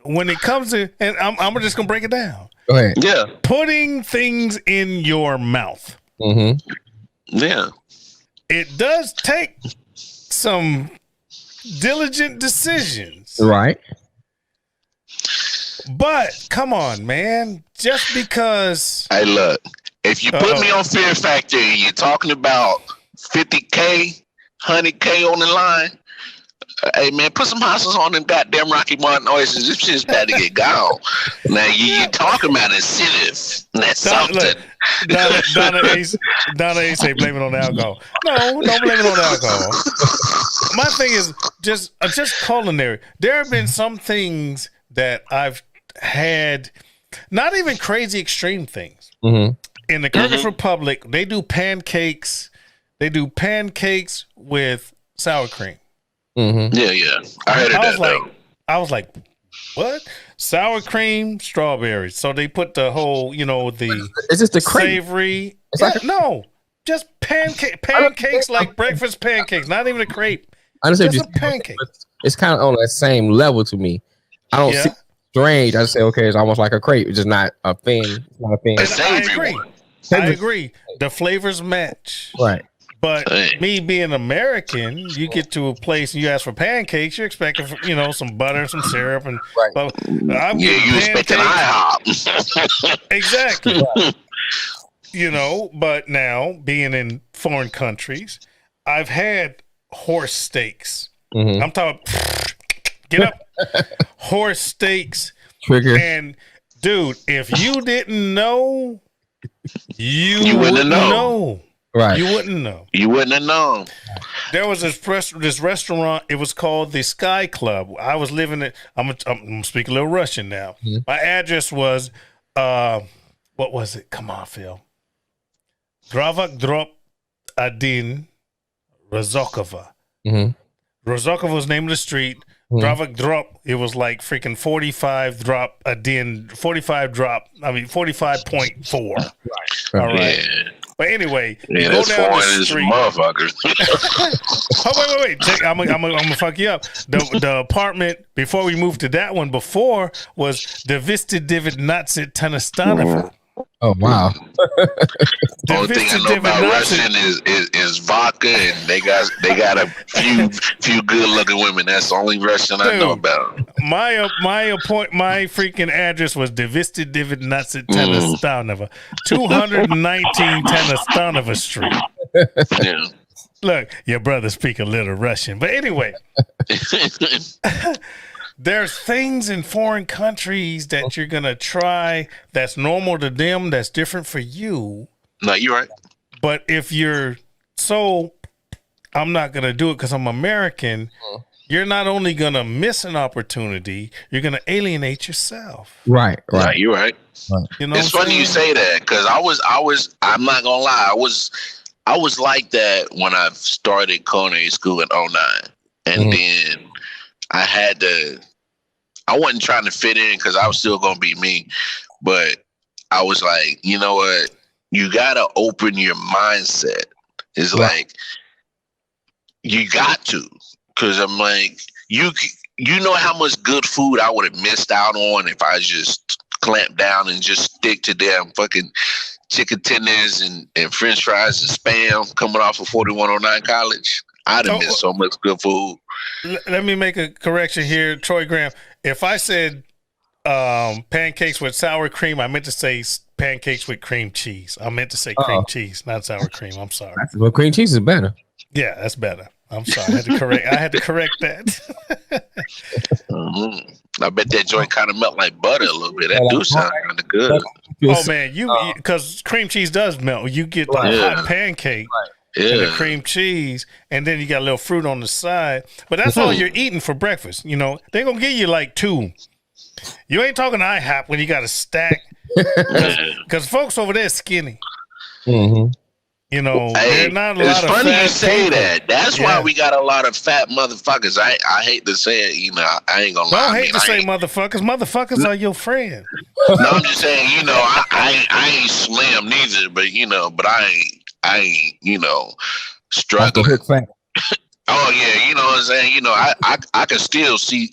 when it comes to, and I'm just gonna break it down. Go ahead. Yeah, putting things in your mouth. Yeah, it does take some diligent decisions, right? But come on, man, just because. Hey, look, if you put me on Fear Factor and you're talking about 50K, 100K on the line, hey man, put some hustles on them goddamn Rocky Mountain oysters. This shit's about to get gone. Now you talking about incentive. That's something. Donna Ace say blame it on the alcohol. No, don't blame it on the alcohol. My thing is just culinary. There have been some things that I've had, not even crazy extreme things. In the Kirkish Republic, they do pancakes. They do pancakes with sour cream. Yeah. I heard of that. I was like, what? Sour cream, strawberries. So they put the whole, the is this the savory? No, just pancakes like breakfast pancakes. Not even a crepe. I understand just a pancake. It's kind of on that same level to me. I don't see strange. I just say, okay, it's almost like a crepe. It's just not a thing. It's not a thing. I agree. The flavors match. Right. But me being American, you get to a place and you ask for pancakes, you're expecting, some butter, some syrup, and I'm getting you expecting IHOP. Exactly. But now being in foreign countries, I've had horse steaks. I'm talking, get up, horse steaks. Trigger. And dude, if you didn't know, you wouldn't know. Right. You wouldn't know. You wouldn't have known. There was this restaurant. It was called the Sky Club. I was living it. I'm speaking a little Russian now. My address was, what was it? Come on, Phil. Dravak Drop Adin Rozokova. Rozokova was the name of the street. Dravak Drop. It was like freaking 45 drop Adin. 45 drop. 45.4. Right. All right. Yeah. But anyway, you go down the street. Motherfuckers. Wait. Jake, I'm gonna fuck you up. The apartment before we moved to that one before was the Vista Divid Natsit Tanastanova. Oh wow. Only thing I know about Russian is vodka, and they got a few good looking women. That's the only Russian I know about. My freaking address was 219 Tanastanova, 219 Tanastanova Street. Yeah. Look, your brother speak a little Russian, but anyway. There's things in foreign countries that you're going to try that's normal to them, that's different for you. No, you're right. But if you're I'm not going to do it because I'm American, you're not only going to miss an opportunity, you're going to alienate yourself. Right. No, you're right. You know, it's funny you say that because I'm not going to lie. I was like that when I started culinary school in 2009. And then I wasn't trying to fit in because I was still going to be me. But I was like, you know what? You got to open your mindset. It's like, you got to. Because I'm like, you know how much good food I would have missed out on if I just clamped down and just stick to damn fucking chicken tenders and french fries and Spam coming off of 4109 College. I'd have missed so much good food. Let me make a correction here, Troy Graham. If I said pancakes with sour cream, I meant to say pancakes with cream cheese. I meant to say cream cheese, not sour cream. I'm sorry. Well, cream cheese is better. Yeah, that's better. I'm sorry. I had to correct that. I bet that joint kind of melt like butter a little bit. That do sound kind of good. Oh man, because cream cheese does melt. You get the hot pancake. And the cream cheese, and then you got a little fruit on the side. But that's all you're eating for breakfast. You know, they're going to give you like 2. You ain't talking IHOP when you got a stack. Because folks over there skinny. Mm-hmm. You know, they're not a lot of fat. It's funny you say that. That's why we got a lot of fat motherfuckers. I hate to say it, you know, I ain't going to lie. Don't hate to say motherfuckers. Motherfuckers are your friend. No, I'm just saying, you know, I ain't slim neither, but, you know, I ain't, you know, struggling. Oh yeah, you know what I'm saying. You know, I can still see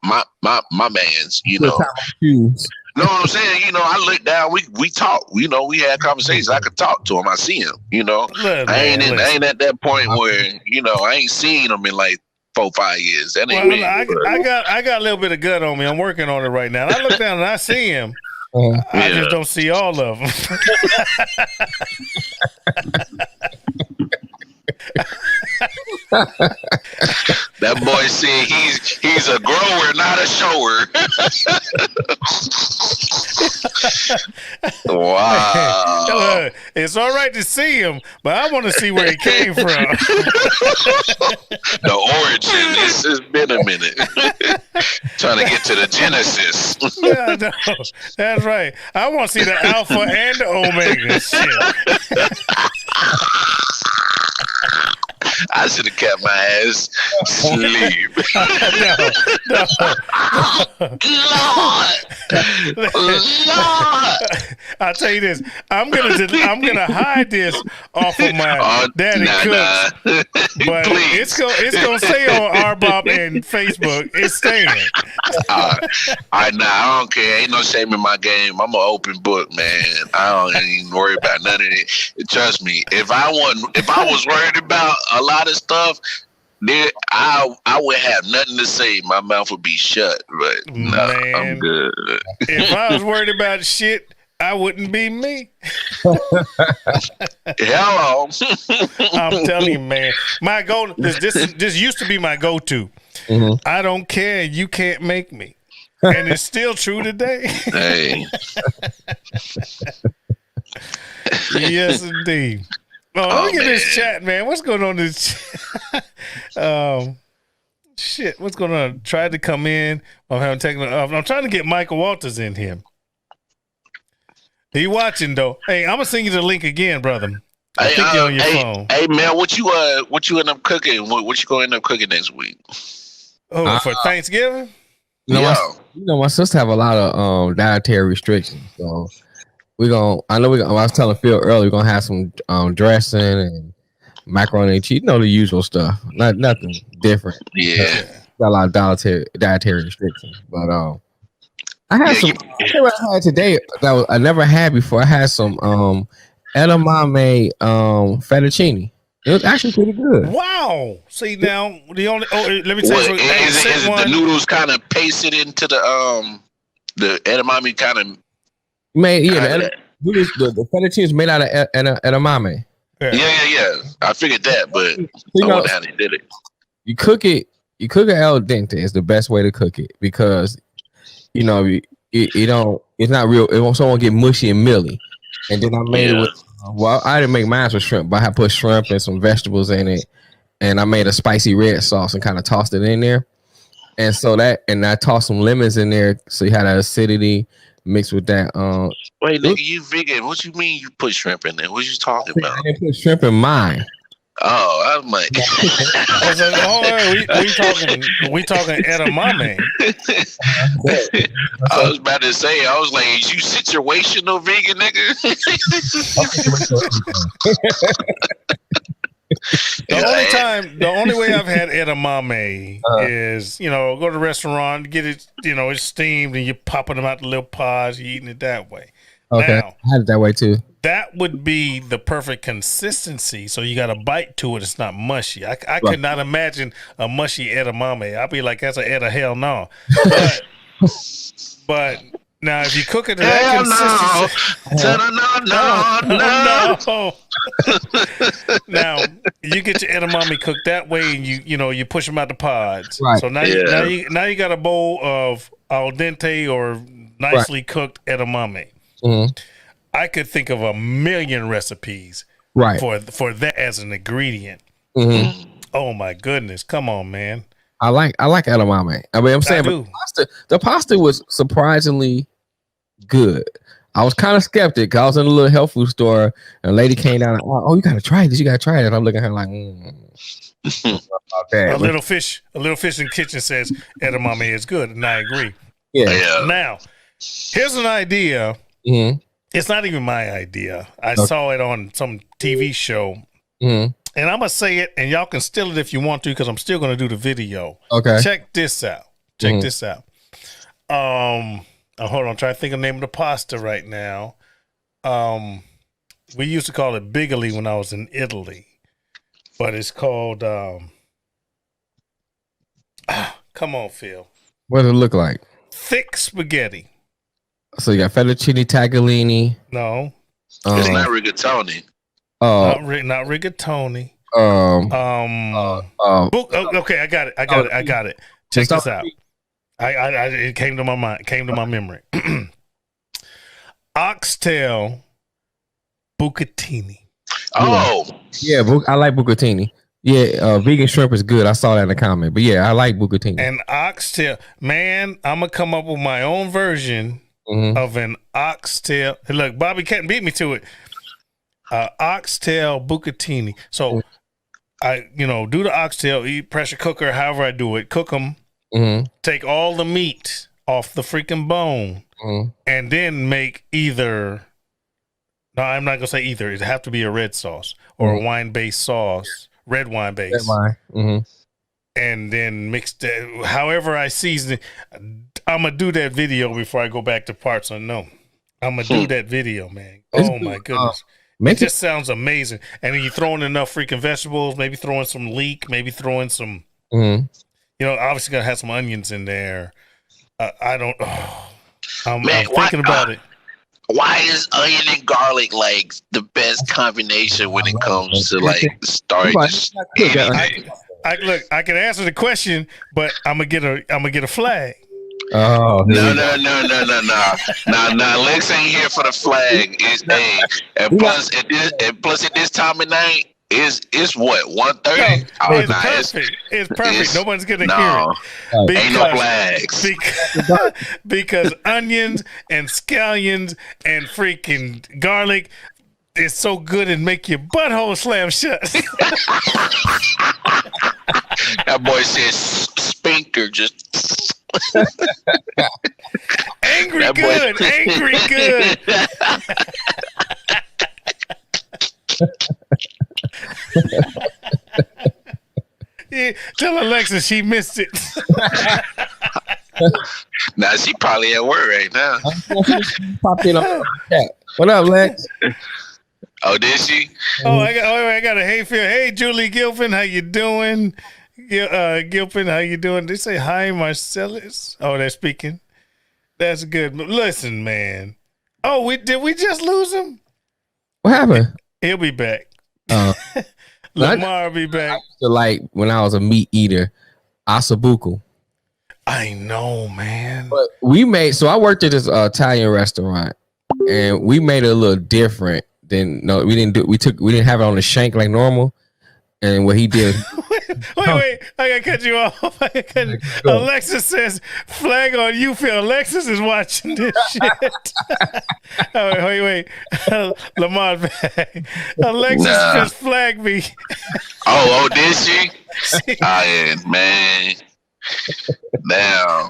my man's. You know, know what I'm saying. You know, I look down. We talk. You know, we had conversations. I could talk to him. I see him. You know, I ain't at that point where you know I ain't seen him in like 4-5 years. That ain't me. I got a little bit of gut on me. I'm working on it right now. And I look down and I see him. I just don't see all of them. That boy said he's a grower, not a shower. Wow. It's all right to see him, but I want to see where he came from. The origin. It's been a minute. Trying to get to the genesis. Yeah, no, that's right. I want to see the alpha and the omega shit. I should have kept my ass asleep. Lord. I'll tell you this. I'm gonna hide this off of my daddy cooks. But please. it's gonna stay on RBOB and Facebook. It's staying. I don't care. Ain't no shame in my game. I'm an open book, man. I don't even worry about none of it. Trust me. If I was worried about a lot of stuff, then I would have nothing to say. My mouth would be shut. But nah, I'm good. If I was worried about shit, I wouldn't be me. Hello. I'm telling you, man. My goal. This used to be my go-to. Mm-hmm. I don't care. You can't make me. And it's still true today. Hey. Yes, indeed. Look at this chat, man. What's going on in this chat? Shit, what's going on? Tried to come in. I'm trying to get Michael Walters in here. He watching though. Hey, I'm gonna send you the link again, brother. I think you're on your phone. Hey man, what you end up cooking? What you gonna end up cooking next week? Oh, for Thanksgiving? My sister have a lot of dietary restrictions, so I was telling Phil earlier, we're gonna have some dressing and macaroni and cheese. The usual stuff. Nothing different. Yeah. Got a lot of dietary restrictions. But I had some. I think what I had today that I never had before. I had some edamame fettuccine. It was actually pretty good. Wow. See now the only let me tell you is it the noodles kind of pasted into the edamame kind of made? Yeah, the fettuccine is made out of edamame. Yeah. I figured that, but I wonder how they did it. You cook it al dente is the best way to cook it because it don't. It's not real. It won't. Someone get mushy and milly. And then I made it with. Well, I didn't make mine with shrimp, but I put shrimp and some vegetables in it, and I made a spicy red sauce and kind of tossed it in there. And so I tossed some lemons in there, so you had that acidity mixed with that. Wait, nigga, you vegan? What you mean you put shrimp in there? What you talking about? I didn't put shrimp in mine. Oh, I'm like, we talking edamame. I was about to say, I was like, is you situational vegan, nigga? The only way I've had edamame is, go to the restaurant, get it, it's steamed, and you're popping them out the little pods, you're eating it that way. Okay, now, I had it that way too. That would be the perfect consistency. So you got a bite to it. It's not mushy. I could not imagine a mushy edamame. I'd be like, that's an eda hell no. But now if you cook it to that consistency, now you get your edamame cooked that way, and you push them out the pods. Right. So now you got a bowl of al dente or nicely cooked edamame. Mm-hmm. I could think of a million recipes for that as an ingredient. Mm-hmm. Oh my goodness. Come on, man. I like edamame. I mean, I'm saying the pasta was surprisingly good. I was kind of skeptic. I was in a little health food store and a lady came down and, oh, you gotta try this. You gotta try it. And I'm looking at her like, okay. A little fish in the kitchen says edamame is good, and I agree. Yeah. Now, here's an idea. Mm-hmm. It's not even my idea. I saw it on some TV show. Mm-hmm. And I'm going to say it, and y'all can steal it if you want to, because I'm still going to do the video. Okay. Check this out. This out. Hold on. I'm trying to think of the name of the pasta right now. We used to call it bigoli when I was in Italy. But it's called... come on, Phil. What does it look like? Thick spaghetti. So you got fettuccine tagliatelle. No. It's not rigatoni. Not rigatoni. Okay, I got it. Check this out. It came to my mind. Came to my memory. Oxtail bucatini. Oh, yeah. I like bucatini. Yeah, vegan shrimp is good. I saw that in the comment. But yeah, I like bucatini. And oxtail, man, I'm gonna come up with my own version of an oxtail. Look, Bobby Catton beat me to it. Oxtail bucatini. So I, do the oxtail, eat pressure cooker, however I do it, cook them, take all the meat off the freaking bone, and then make either. No, I'm not gonna say either. It'd have to be a red sauce or a wine-based sauce, red wine based. Red wine. And then mix that. However I season it. I'm gonna do that video before I go back to parts unknown. I'm gonna do that video, man. Oh my goodness. It just sounds amazing. And then you throw in enough freaking vegetables, maybe throw in some leek, maybe throw in some, obviously gonna have some onions in there. I'm thinking about it. Why is onion and garlic like the best combination when it comes to like starch? I can answer the question, but I'm gonna get a flag. Oh no! Lex ain't here for the flag. And plus at this time of night, it's what 1:30. It's perfect. No one's gonna hear it. Ain't no flags because onions and scallions and freaking garlic is so good and make your butthole slam shut. That boy says spinker just. Angry good. Yeah, tell Alexa she missed it. Now she probably at work right now. Popped in on the chat. What up, Lex? Oh, did she? Oh, I got a hey Julie Gilpin, how you doing? Gilpin, how you doing? They say hi, Marcellus. Oh, they're speaking. That's good. Listen, man. Oh, did we just lose him? What happened? He'll be back. Lamar will be back. I used to like when I was a meat eater, asabuco. I know, man. But I worked at this Italian restaurant, and we made it a little different than we didn't have it on the shank like normal. And what he did. Wait, I gotta cut you off. Alexis says, flag on you, Phil. Alexis is watching this shit. wait. Lamar back. Alexis just flagged me. Oh, did she? Yeah, man. Damn.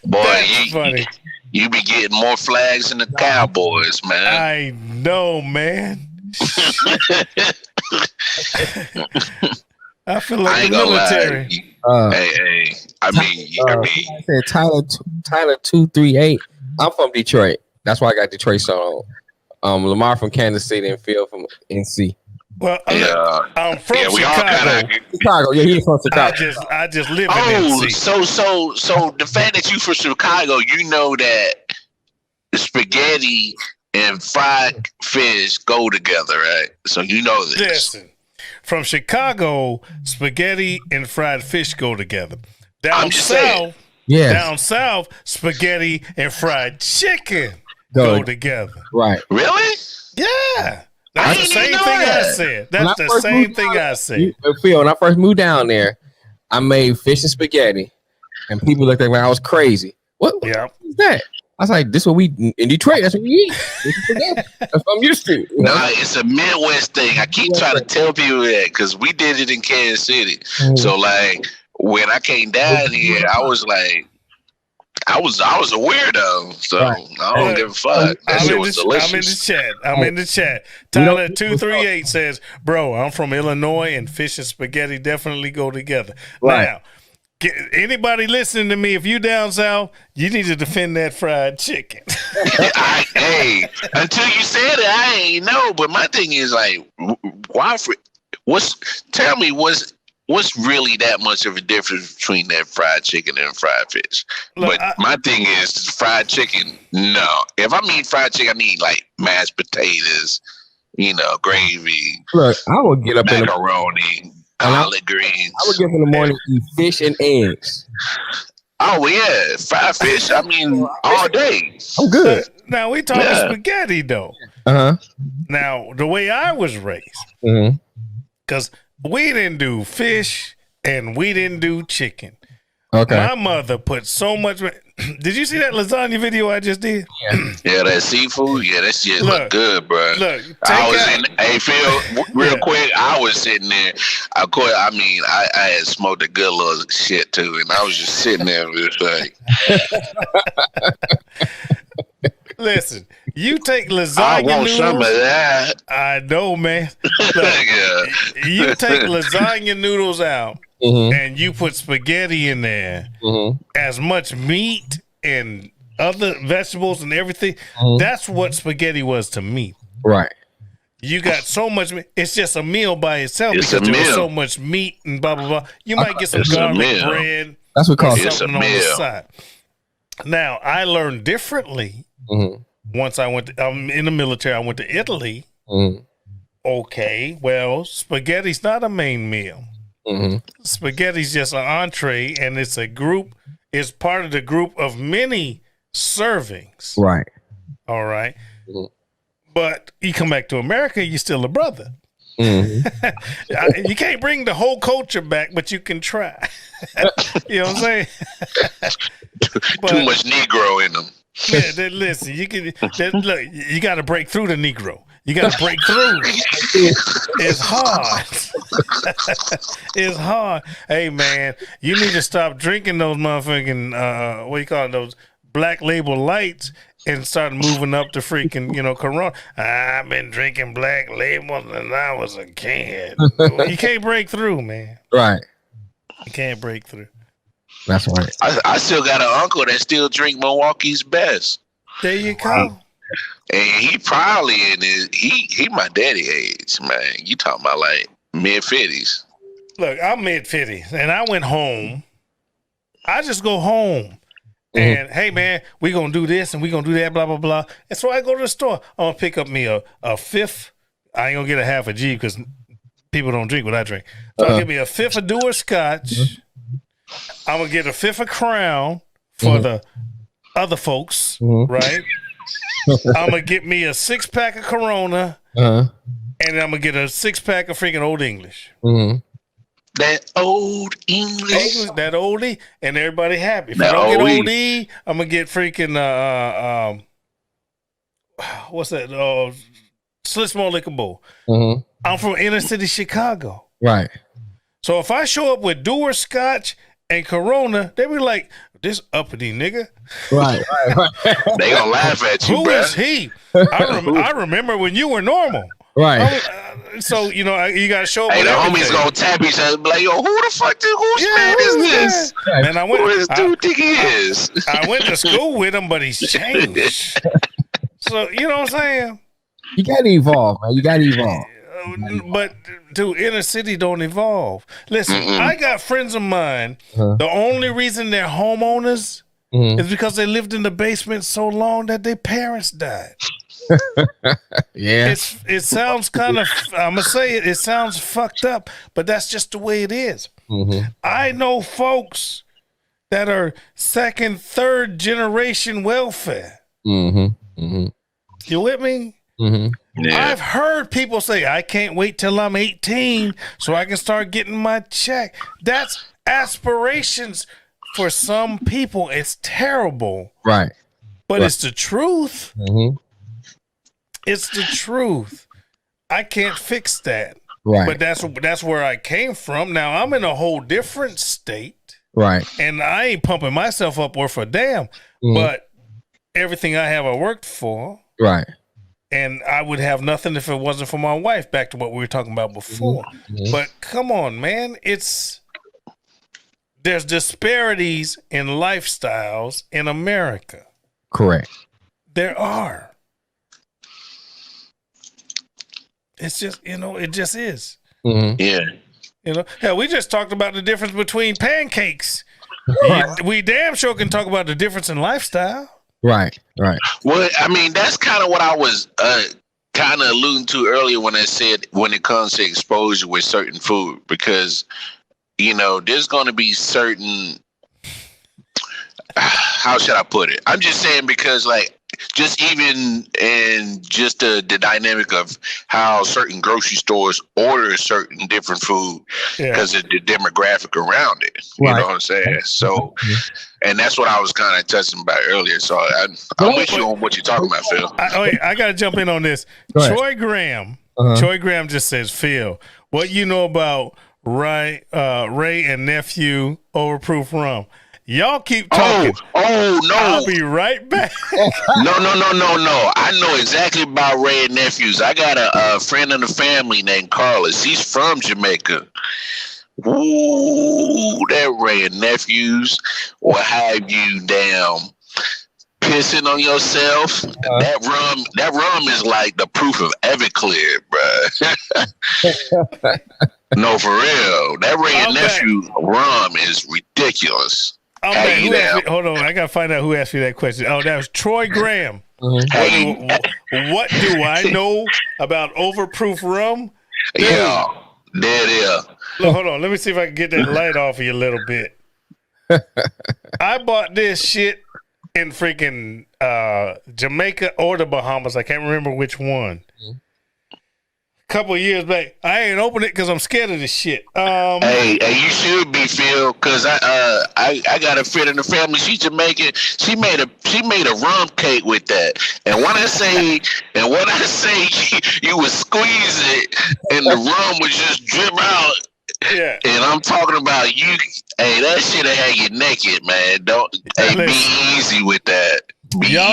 Boy, you be getting more flags than the Cowboys, man. I know, man. I feel like the military. Hey. I said Tyler 238. I'm from Detroit. That's why I got Detroit song. Lamar from Kansas City and Phil from NC. Well, I'm from Chicago. Chicago, yeah, he's from Chicago. I just live in NC. So the fact that you from Chicago, you know that spaghetti and fried fish go together, right? So you know this. Listen, from Chicago, spaghetti and fried fish go together. Down south, spaghetti and fried chicken go together. Right. Really? Yeah. That's the same thing I said. That's the same thing I said. Phil, when I first moved down there, I made fish and spaghetti, and people looked at me like I was crazy. What is that? I was like, this is what we in Detroit. That's what we eat. That's what I'm used to. Nah, it's a Midwest thing. I keep trying to tell people that because we did it in Kansas City. Mm-hmm. So like when I came down here, I was like, I was a weirdo. So I don't give a fuck. That shit was delicious. I'm in the chat. Tyler 238 says, "Bro, I'm from Illinois, and fish and spaghetti definitely go together." Right. Now, anybody listening to me, if you down south, you need to defend that fried chicken. Hey, until you said it, I ain't know. But my thing is like, why? What's really that much of a difference between that fried chicken and fried fish? Look, but my thing is fried chicken. No, if I mean fried chicken, I need like mashed potatoes, gravy. Look, I will get up macaroni. Collard greens. I would get up in the morning and eat fish and eggs. Oh yeah, fried fish. I mean, all day. I'm good. Now we talking spaghetti though. Now the way I was raised, because we didn't do fish and we didn't do chicken. Okay. My mother put so much. Did you see that lasagna video I just did? Yeah, that seafood. Yeah, that shit look good, bro. Look, hey Phil, real quick. I was sitting there. Of course, I had smoked a good little shit too, and I was just sitting there just like. Listen, you take lasagna I want noodles. Some of that. I know, man. Look, you take lasagna noodles out. And you put spaghetti in there, as much meat and other vegetables and everything. That's what spaghetti was to me. Right. You got so much meat. It's just a meal by itself because there was so much meat and blah, blah, blah. You might get some garlic bread. That's what called something on the side. Now, I learned differently once I went in the military. I went to Italy. Okay, well, spaghetti's not a main meal. Spaghetti's just an entree, and it's a group. It's part of the group of many servings. Right. All right. But you come back to America, you're still a brother. You can't bring the whole culture back, but you can try. You know what I'm saying? Too much Negro in them. Yeah, listen, look, you got to break through the Negro. You got to break through. It's hard. It's hard. Hey, man, you need to stop drinking those motherfucking, what do you call it, those Black Label Lights and start moving up to freaking, Corona. I've been drinking Black Label since I was a kid. You can't break through, man. Right. You can't break through. That's right. I still got an uncle that still drink Milwaukee's Best. There you go. And he probably he my daddy age, man. You talking about like mid-50s. Look, I'm mid-50s, and I went home. I just go home. And, hey, man, we going to do this, and we going to do that, blah, blah, blah. And so I go to the store. I'm going to pick up me a fifth. I ain't going to get a half a G because people don't drink what I drink. So I'll get me a fifth of Dewar Scotch. I'm going to get a fifth of Crown for the other folks, right? I'm going to get me a 6-pack of Corona, and I'm going to get a 6-pack of freaking Old English. That Old English. That oldie, and everybody happy. If I don't get oldie, I'm going to get freaking, what's that? Slits More Liquor Bowl. I'm from inner city Chicago. Right. So if I show up with Dewar Scotch and Corona, they be like, this uppity nigga. Right. They gonna laugh at you, Who bro. is he? I remember when you were normal. Right. So, you know, you got to show up Hey, with the everything. homies gonna tap each other and be like, yo, who the fuck whose man is this? Man, Who this dude think he is? I went to school with him, but he's changed. So, you know what I'm saying? You got to evolve, man. You got to evolve. But, dude, inner city don't evolve. Listen, I got friends of mine. The only reason they're homeowners is because they lived in the basement so long that their parents died. Yeah. It sounds kind of, I'm going to say it sounds fucked up, but that's just the way it is. I know folks that are second, third generation welfare. You with me? Yeah. I've heard people say, I can't wait till I'm 18 so I can start getting my check. That's aspirations for some people. It's terrible. Right. But it's the truth. It's the truth. I can't fix that. Right. But that's where I came from. Now I'm in a whole different state. Right. And I ain't pumping myself up worth a damn. But everything I have I worked for. Right. And I would have nothing if it wasn't for my wife, back to what we were talking about before. But come on, man. There's disparities in lifestyles in America. Correct. There are. It's just, it just is. Yeah. Hell, we just talked about the difference between pancakes. We damn sure can talk about the difference in lifestyle. Right. Well, I mean, that's kind of what I was kind of alluding to earlier when I said when it comes to exposure with certain food, because, there's going to be certain, how should I put it? I'm just saying because, like, just even in just the dynamic of how certain grocery stores order certain different food because of the demographic around it. You know what I'm saying? So, and that's what I was kind of touching about earlier. So I'm with you on what you're talking about, Phil. I got to jump in on this. Troy Graham. Troy Graham just says, Phil, what you know about Ray and nephew overproof rum? Y'all keep talking. Oh no! I'll be right back. No. I know exactly about Ray and nephews. I got a friend in the family named Carlos. He's from Jamaica. Ooh, that Ray and nephews will have you down pissing on yourself. That rum is like the proof of Everclear, bruh. No, for real. That Ray and nephew rum is ridiculous. Hold on, I gotta find out who asked me that question. Oh, that was Troy Graham. What do I know about overproof rum? Dude. Yeah, there it is. Look, hold on, let me see if I can get that light off of you a little bit. I bought this shit in freaking Jamaica or the Bahamas. I can't remember which one. Couple of years back, I ain't opened it because I'm scared of this shit. Hey, you should be, Phil, because I got a friend in the family. She's Jamaican. She made a rum cake with that. And when I say you would squeeze it and the rum would just drip out. Yeah. And I'm talking about you. Hey, that shit'll have you naked, man. Be easy with that. Y'all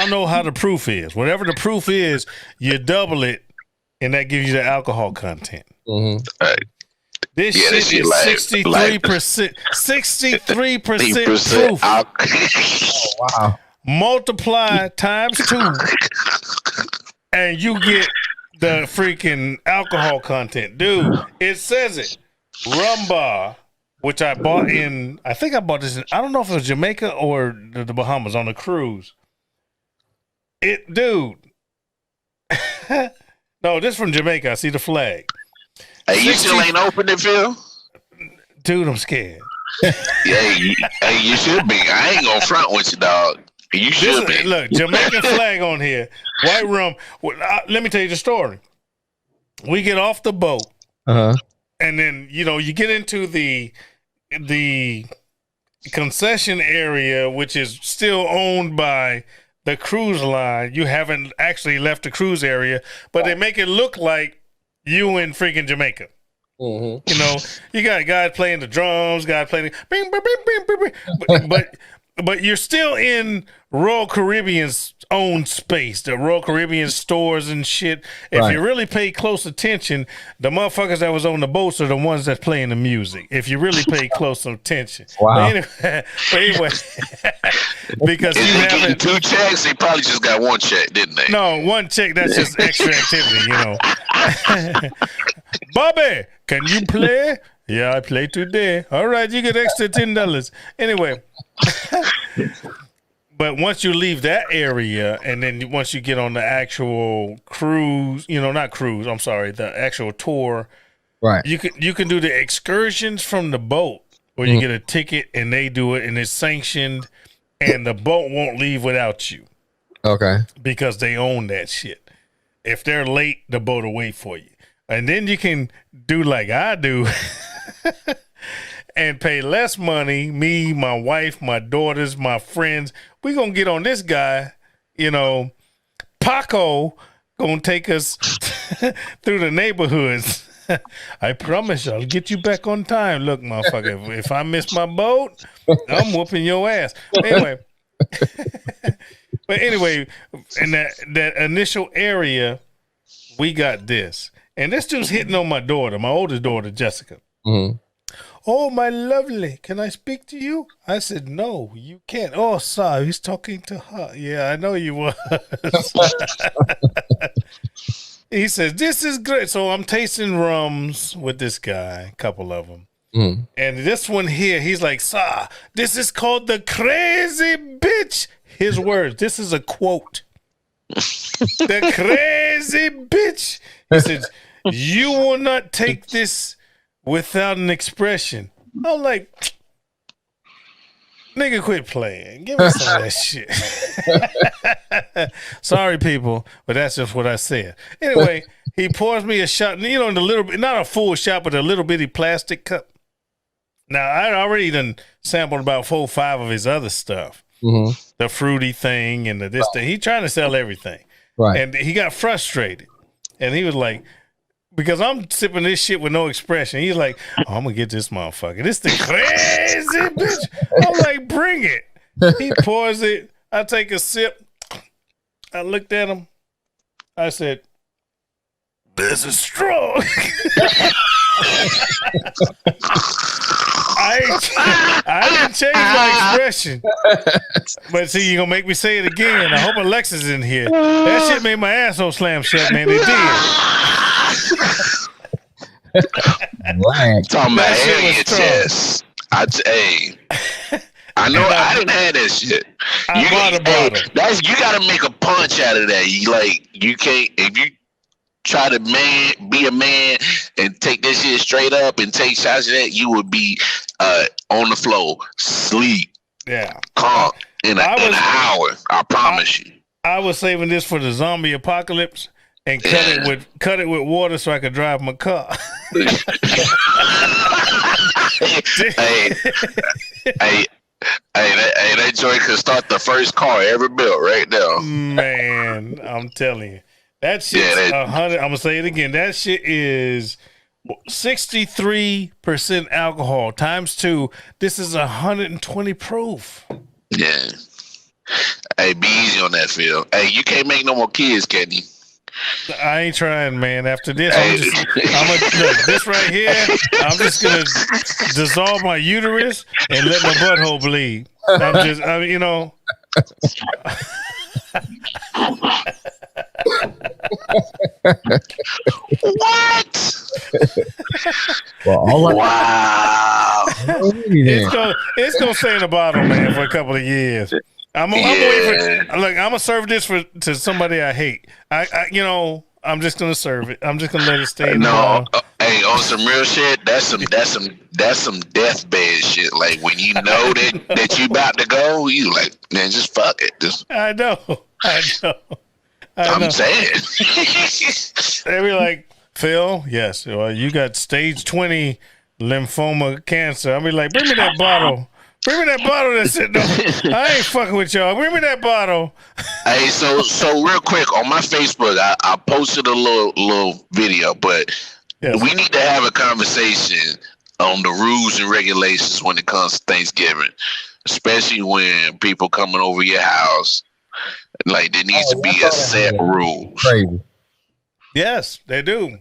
know how the proof is. Whatever the proof is, you double it. And that gives you the alcohol content. Right. This shit is 63%. 63% proof. Oh, wow. Multiply times 2, and you get the freaking alcohol content, dude. It says it. Rum bar, which I bought in. I think I bought this in. I don't know if it was Jamaica or the Bahamas on a cruise. Dude. No, this from Jamaica. I see the flag. Hey, you still ain't open it, Phil? Dude, I'm scared. Yeah, you should be. I ain't gonna front with you, dog. You should be. Look, Jamaican flag on here. White rum. Let me tell you the story. We get off the boat. Uh-huh. And then, you get into the concession area, which is still owned by the cruise line. You haven't actually left the cruise area, but they make it look like you in freaking Jamaica. Mm-hmm. You got guys playing the drums, guys playing bing, bing, bing, bing, bing, but you're still in Royal Caribbean's own space, the Royal Caribbean stores and shit. If you really pay close attention, the motherfuckers that was on the boats are the ones that's playing the music. If you really pay close attention. Wow. But anyway because you haven't 2 checks, they probably just got 1 check, didn't they? No, 1 check, that's just extra activity, Bobby, can you play? Yeah, I play today. All right, you get extra $10. Anyway. But once you leave that area, and then once you get on the actual cruise, not cruise, I'm sorry, the actual tour, right? You can do the excursions from the boat, where you get a ticket and they do it, and it's sanctioned, and the boat won't leave without you. Okay. Because they own that shit. If they're late, the boat will wait for you, and then you can do like I do. And pay less money, me, my wife, my daughters, my friends. We're going to get on this guy, Paco going to take us through the neighborhoods. I promise you, I'll get you back on time. Look, motherfucker, if I miss my boat, I'm whooping your ass. Anyway. But anyway, in that initial area, we got this. And this dude's hitting on my daughter, my oldest daughter, Jessica. Mm-hmm. Oh, my lovely, can I speak to you? I said, no, you can't. Oh, sorry, he's talking to her. Yeah, I know you was. He says, this is great. So I'm tasting rums with this guy, a couple of them. Mm. And this one here, he's like, sir, this is called the crazy bitch. His words, this is a quote. The crazy bitch. He says, you will not take this without an expression. I'm like, nigga, quit playing. Give me some of that shit. Sorry, people, but that's just what I said. Anyway, he pours me a shot, the little bit, not a full shot, but a little bitty plastic cup. Now, I already done sampled about 4 or 5 of his other stuff. Mm-hmm. The fruity thing and the this thing. He trying to sell everything. Right. And he got frustrated. And he was like, because I'm sipping this shit with no expression. He's like, oh, I'm going to get this motherfucker. This the crazy bitch. I'm like, bring it. He pours it. I take a sip. I looked at him. I said, this is strong. I didn't change my expression. But see, you're going to make me say it again. I hope Alexa's in here. That shit made my asshole slam shut, man. It did. Talking about hair in your chest. I know I didn't have that shit. You gotta make a punch out of that. You can't, if you try to be a man and take this shit straight up and take shots of that, you would be on the floor, sleep. Yeah. Calm in an hour. I promise you. I was saving this for the zombie apocalypse. And cut it with water so I could drive my car. That joint could start the first car ever built right now. Man, I'm telling you. That shit's 100. I'm gonna say it again. That shit is 63% alcohol times 2. This is 120 proof. Yeah. Hey, be easy on that, Phil. Hey, you can't make no more kids, can you? I ain't trying, man. After this, I'm gonna look this right here. I'm just gonna dissolve my uterus and let my butthole bleed. You know. What? Well, all right. Wow. It's gonna stay in the bottle, man, for a couple of years. I'm gonna serve this to somebody I hate. I'm just gonna serve it. I'm just gonna let it stay in the bottle. Hey, on some real shit, that's some deathbed shit. Like when you know that you about to go, you like, man, just fuck it. I know. I'm saying. They be like, Phil, yes, well, you got stage 20 lymphoma cancer. I'll be like, bring me that bottle. Bring me that bottle that's sitting there. I ain't fucking with y'all. Bring me that bottle. Hey, so real quick, on my Facebook, I posted a little video, but we need to have a conversation on the rules and regulations when it comes to Thanksgiving, especially when people coming over your house. Like, there needs to be a set rules. Crazy. Yes, they do.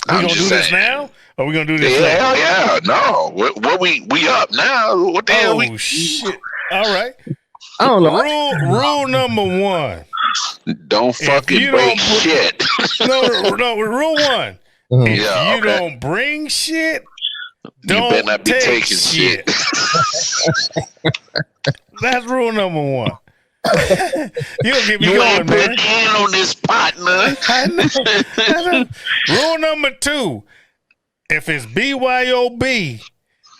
We gonna do this now, or we gonna do this? Hell yeah, no. What we up now? What the hell? Oh shit! All right. I don't know. Rule number 1: don't fucking break shit. No. Rule 1: if you don't bring shit, don't better not be take taking shit. That's rule number 1. You don't get me you going, ain't man. put in on this partner. I know. Rule number 2: if it's BYOB,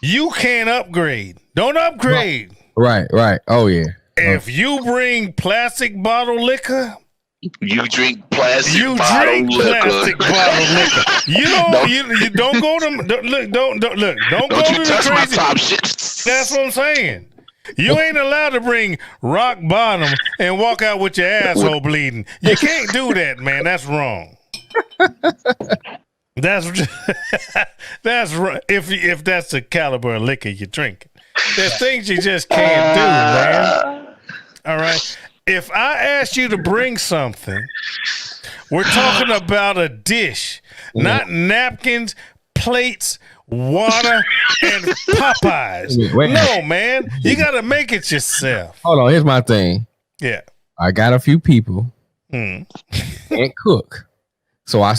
you can't upgrade. Don't upgrade. Right. Oh yeah. If you bring plastic bottle liquor, you drink plastic bottle liquor. You don't go to don't go to the touch crazy. My top shit. That's what I'm saying. You ain't allowed to bring rock bottom and walk out with your asshole bleeding. You can't do that, man. That's wrong. That's if that's the caliber of liquor you're drinking. There's things you just can't do, man. All right. If I ask you to bring something, we're talking about a dish, not napkins, plates, water, and Popeyes. No, man. You got to make it yourself. Hold on. Here's my thing. Yeah. I got a few people and cook. So I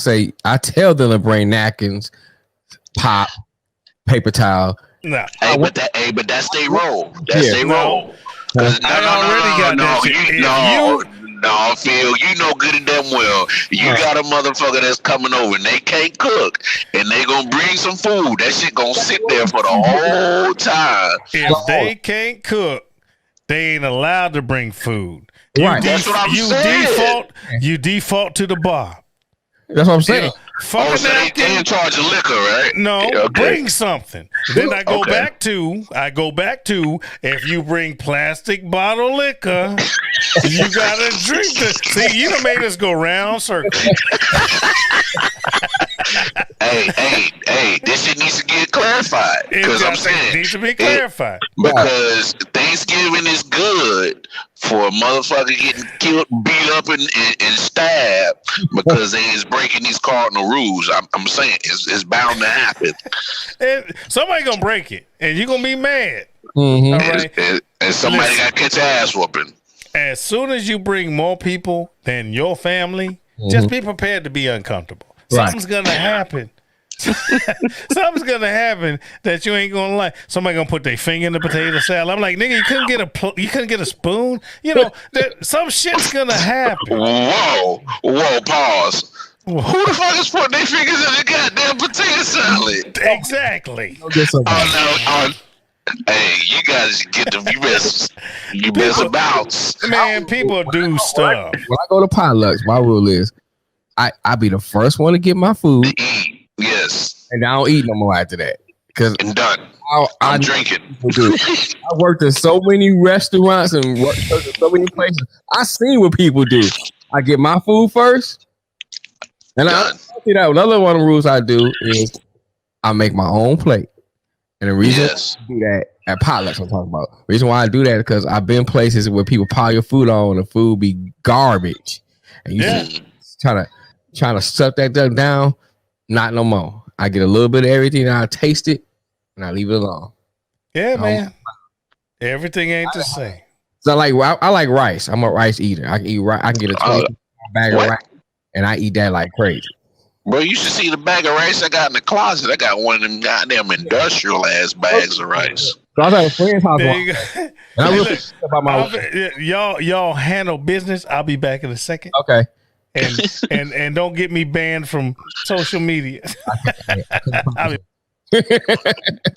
tell them to bring napkins, pop, paper towel. No. But that's their role. That's their role. No, Phil, you know good and damn well. You got a motherfucker that's coming over and they can't cook and they gonna bring some food. That shit gonna sit there for the whole time. If they can't cook, they ain't allowed to bring food. Right. That's what I'm saying. You default to the bar. That's what I'm saying. So they in charge of liquor, right? No, bring something. Then I go back to if you bring plastic bottle liquor, you gotta drink it. See, you done made us go round circle. Hey, this shit needs to get clarified. Because I'm saying it needs to be clarified. Because Thanksgiving is good for a motherfucker getting killed, beat up, and stabbed because they is breaking these cardinal rules. I'm saying it's bound to happen. And somebody gonna break it, and you're gonna be mad. Mm-hmm. All right? And somebody got to catch your ass whooping. As soon as you bring more people than your family, just be prepared to be uncomfortable. Something's gonna happen. Something's gonna happen that you ain't gonna like. Somebody gonna put their finger in the potato salad. I'm like, nigga, you couldn't get a spoon. You know, some shit's gonna happen. Whoa, pause. Who the fuck is putting their fingers in the goddamn potato salad? Exactly. Hey, you guys get the you miss about. Man, people do stuff. When I go to potlucks, my rule is I be the first one to get my food. Yes. And I don't eat no more after that. And done. I'm drinking. I worked in so many restaurants and worked in so many places. I seen what people do. I get my food first. And I see that another one of the rules I do is I make my own plate. And the reason I do that at potlucks I'm talking about. The reason why I do that is because I've been places where people pile your food on and the food be garbage. And you trying to trying to suck that stuff down. Not no more. I get a little bit of everything, and I taste it, and I leave it alone. Yeah, man. Everything ain't the same. So I like rice. I'm a rice eater. I can eat rice. I can get a 20 bag of rice, and I eat that like crazy. Bro, you should see the bag of rice I got in the closet. I got one of them goddamn industrial ass bags of rice. So I was at a friend's house. And I really about my y'all handle business. I'll be back in a second. Okay. And don't get me banned from social media.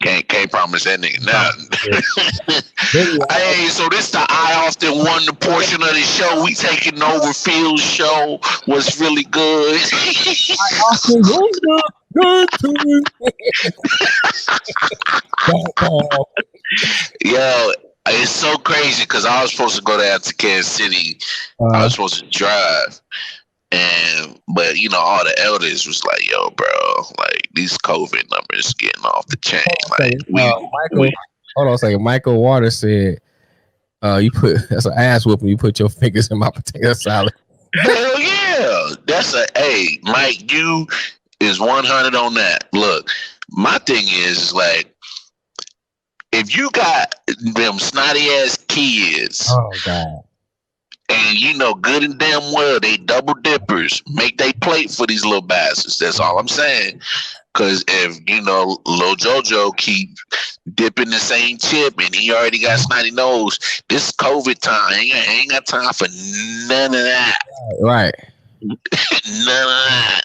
Can't promise that nigga nothing. Hey, so this the I often wonder portion of the show. We taking over Phil's show. Was really good. I often wonder. Yo, it's so crazy because I was supposed to go down to Kansas City. I was supposed to drive. But you know, all the elders was like, "Yo, bro, like these COVID numbers getting off the chain." Like, hold on a second. Michael Waters said, "You put that's an ass whooping. You put your fingers in my potato salad." Hell yeah, that's Mike. You is 100 on that. Look, my thing is like, if you got them snotty ass kids, oh god. And you know good and damn well they double dippers. Make they plate for these little bastards. That's all I'm saying. Cause if you know Lil JoJo keep dipping the same chip and he already got snotty nose, this COVID time ain't got time for none of that. Right. None of that.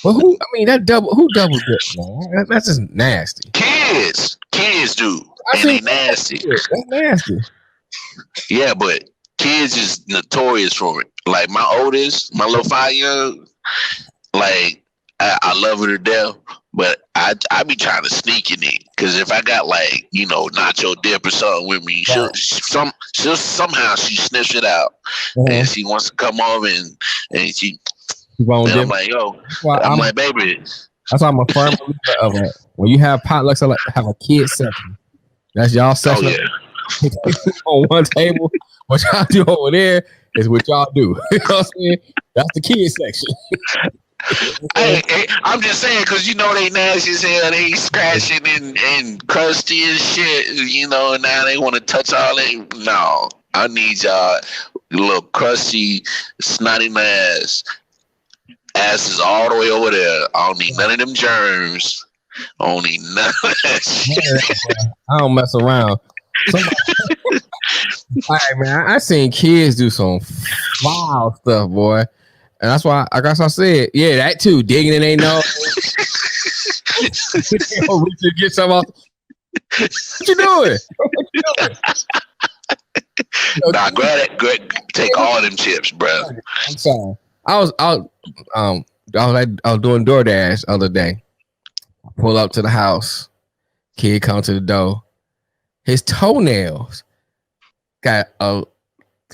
Well, who double dip, man? That's just nasty. Kids do. And they nasty. That's nasty. Yeah, but kids is notorious for it. Like my oldest, my little 5-year-old, like I love her to death, but I be trying to sneak in it because if I got like nacho dip or something with me, she'll somehow she sniffs it out and she wants to come over and she. And I'm like, yo, I'm like, baby. That's why I'm a firm believer of it. When you have potlucks, I like have a kid section. That's y'all section. Oh, yeah. On one table. What y'all do over there is what y'all do. You know what I'm saying? That's the kids section. Hey, I'm just saying because they nasty as hell. They scratching and crusty and shit. And now they want to touch all that. No, I need y'all little crusty, snotty asses all the way over there. I don't need none of them germs. I don't need none of that shit. I don't mess around. All right, man. I seen kids do some wild stuff, boy, and that's why I guess I said, yeah, that too. Digging in they nose. Richard, get some off. What you doing? Nah, grab it. Good. Take all them chips, bro. I'm sorry. I was doing DoorDash the other day. I pull up to the house. Kid come to the door. His toenails got a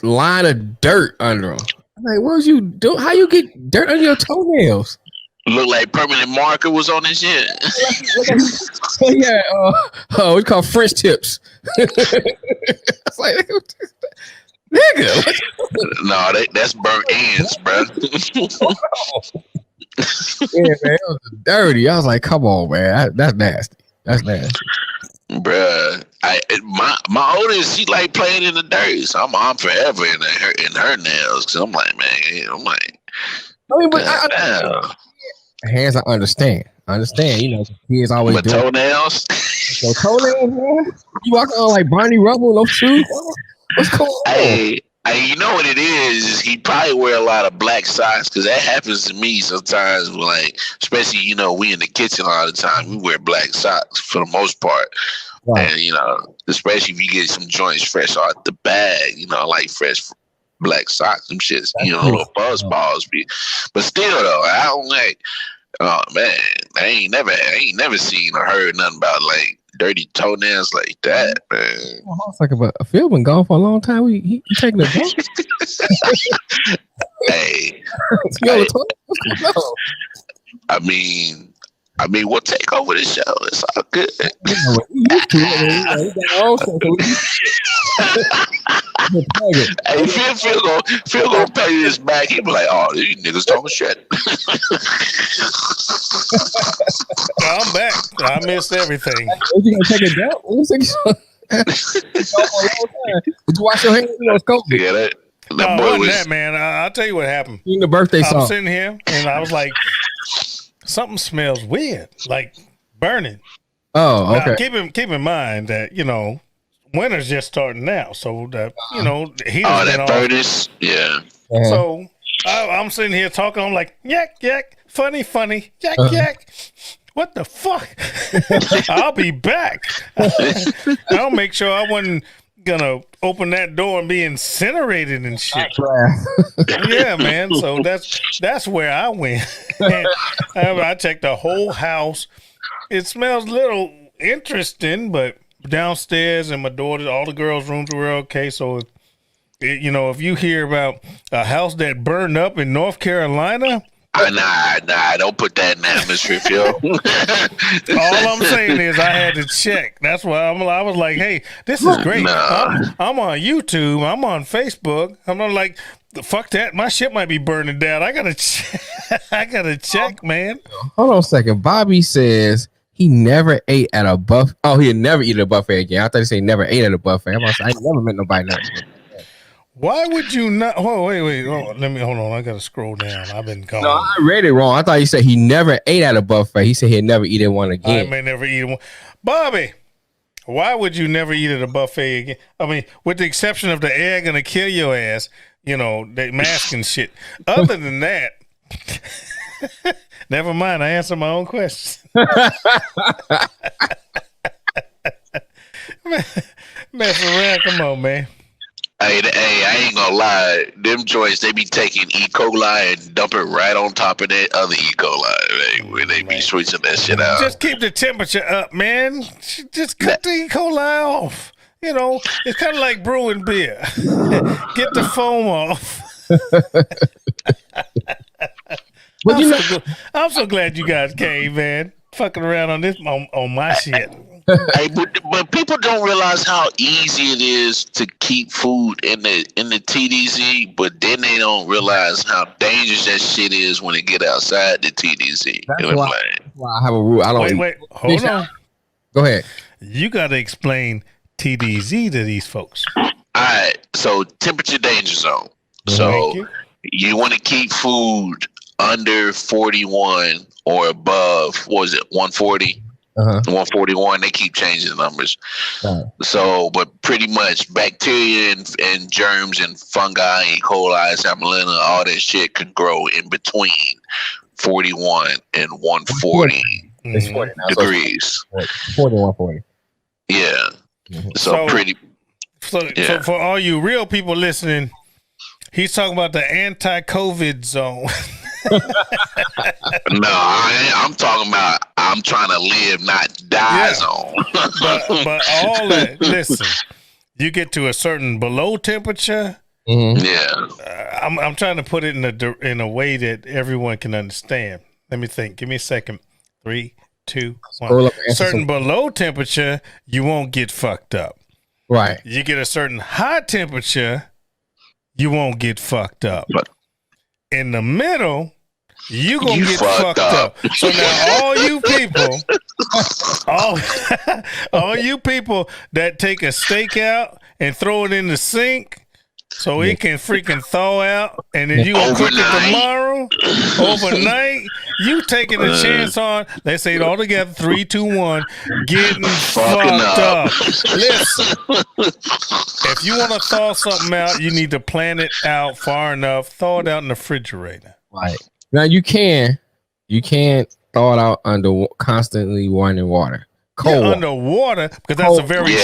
line of dirt under them. I'm like, what was you doing? How you get dirt under your toenails? Look like permanent marker was on his shit. Yeah, it's called French tips. It's like, nigga. No, that's burnt ends, bro. Yeah, man, it was dirty. I was like, come on, man, that's nasty. That's nasty. Bruh, my oldest, she like playing in the dirt, so I'm forever in her nails. Cause I'm like, man, I mean, but hands, I understand. Kids always. But toenails. So toenails, man. You walking on like Barney Rubble, no shoes. What's going on? Hey, you know what it is he probably wear a lot of black socks because that happens to me sometimes. Like, especially we in the kitchen all the time. We wear black socks for the most part, right. And especially if you get some joints fresh out the bag. Like fresh black socks and shits. Little buzz balls. But still though, I don't like. Oh man, I ain't never seen or heard nothing about like dirty toenails like that, man. I was like, but Phil been gone for a long time. He taking a dump. Hey, I mean, I mean, we'll take over the show. It's all good. Hey, Phil gonna pay this back. He be like, "Oh, these niggas talking shit." I'm back. I missed everything. What you gonna take a dump? Did you wash your hands? It's cold. Yeah, that No, boy wasn't was. that, man. I'll tell you what happened. In the birthday I'm song. sitting here and I was like, something smells weird, like burning. Oh, Now, okay. keep in mind that winter's just starting now, so that heat Oh, has been that on. furnace. Yeah. So I'm sitting here talking. I'm like, yak yak, funny, yak yak. What the fuck? I'll be back. I'll make sure I wasn't gonna open that door and be incinerated and shit. Yeah, man. So that's where I went. I checked the whole house. It smells a little interesting, but downstairs and my daughter, all the girls' rooms were okay. So, if you hear about a house that burned up in North Carolina, Nah, don't put that in the atmosphere, Phil. all I'm saying is I had to check. That's why I was like, hey, this is great. Nah. I'm on YouTube. I'm on Facebook. I'm not like, fuck that. My shit might be burning down. I gotta check, man. Hold on a second. Bobby says he never ate at a buffet. Oh, he'll never eat at a buffet again. I thought he said he never ate at a buffet. I never met nobody nothing. Why would you not? Oh, wait. Oh, hold on. I gotta scroll down. I've been gone. No, I read it wrong. I thought he said he never ate at a buffet. He said he'd never eat at one again. I may never eat one. Bobby, why would you never eat at a buffet again? I mean, with the exception of the air gonna kill your ass, the mask and shit. Other than that, never mind. I answered my own question. Mess around. Come on, man. Hey, I ain't gonna lie. Them joints, they be taking E. coli and dump it right on top of that other E. coli. When they be switching that shit out. Just keep the temperature up, man. Just cut the E. coli off. It's kind of like brewing beer. Get the foam off. I'm so glad you guys came, man. Fucking around on this on my shit. Hey, but people don't realize how easy it is to keep food in the TDZ, but then they don't realize how dangerous that shit is when it get outside the TDZ. That's why I have a rule. I don't. Wait, hold on. Go ahead. You got to explain TDZ to these folks. All right, so temperature danger zone. So you want to keep food under 41 or above. What was it, 140? 141. They keep changing the numbers. So, but pretty much bacteria and germs and fungi, E. coli, salmonella, all that shit can grow in between 41 and 140 degrees. 40, 140. Yeah. So for all you real people listening, he's talking about the anti-COVID zone. No, I'm talking about I'm trying to live, not die zone. but all that, listen, you get to a certain below temperature. Yeah. I'm trying to put it in a way that everyone can understand. Let me think. Give me a second. 3, 2, 1. Certain below temperature, you won't get fucked up. Right. You get a certain high temperature, you won't get fucked up. In the middle, you gonna get fucked up. So now all you people that take a steak out and throw it in the sink so it can freaking thaw out, and then you gonna cook it tomorrow, overnight, you taking a chance on, let's say it all together, 3, 2, 1, getting fucked up. Listen, if you want to thaw something out, you need to plan it out far enough, thaw it out in the refrigerator. Right. Now you can't thaw it out under constantly running water. Cold water. Underwater, because that's a very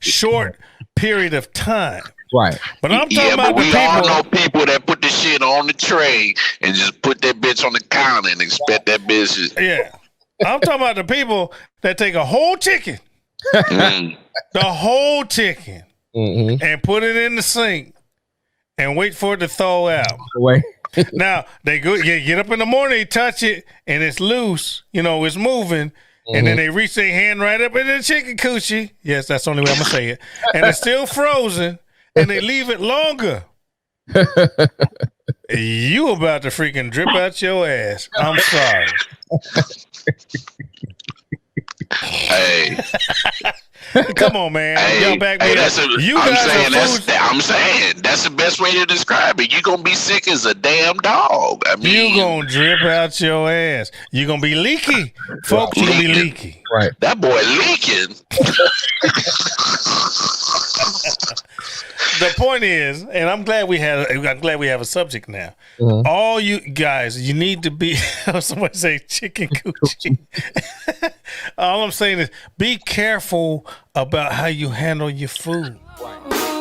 short period of time. Right. But I'm talking about we all know people that put the shit on the tray and just put that bitch on the counter and expect that bitch. Yeah. I'm talking about the people that take a whole chicken, the whole chicken, and put it in the sink and wait for it to thaw out. Wait. Now they get up in the morning, they touch it, and it's loose. It's moving, and then they reach their hand right up in the chicken coochie. Yes, that's the only way I'm gonna say it. And it's still frozen, and they leave it longer. You about to freaking drip out your ass. I'm sorry. Hey. Come on, man. Y'all back me up. I'm saying that's the best way to describe it. You're gonna be sick as a damn dog. I mean, you gonna drip out your ass. You're gonna be leaky. Folks, you're gonna be leaky. Right. That boy leaking. The point is, and I'm glad we have a subject now. Mm-hmm. All you guys, you need to be. Somebody say chicken coochie. All I'm saying is, be careful about how you handle your food. Right.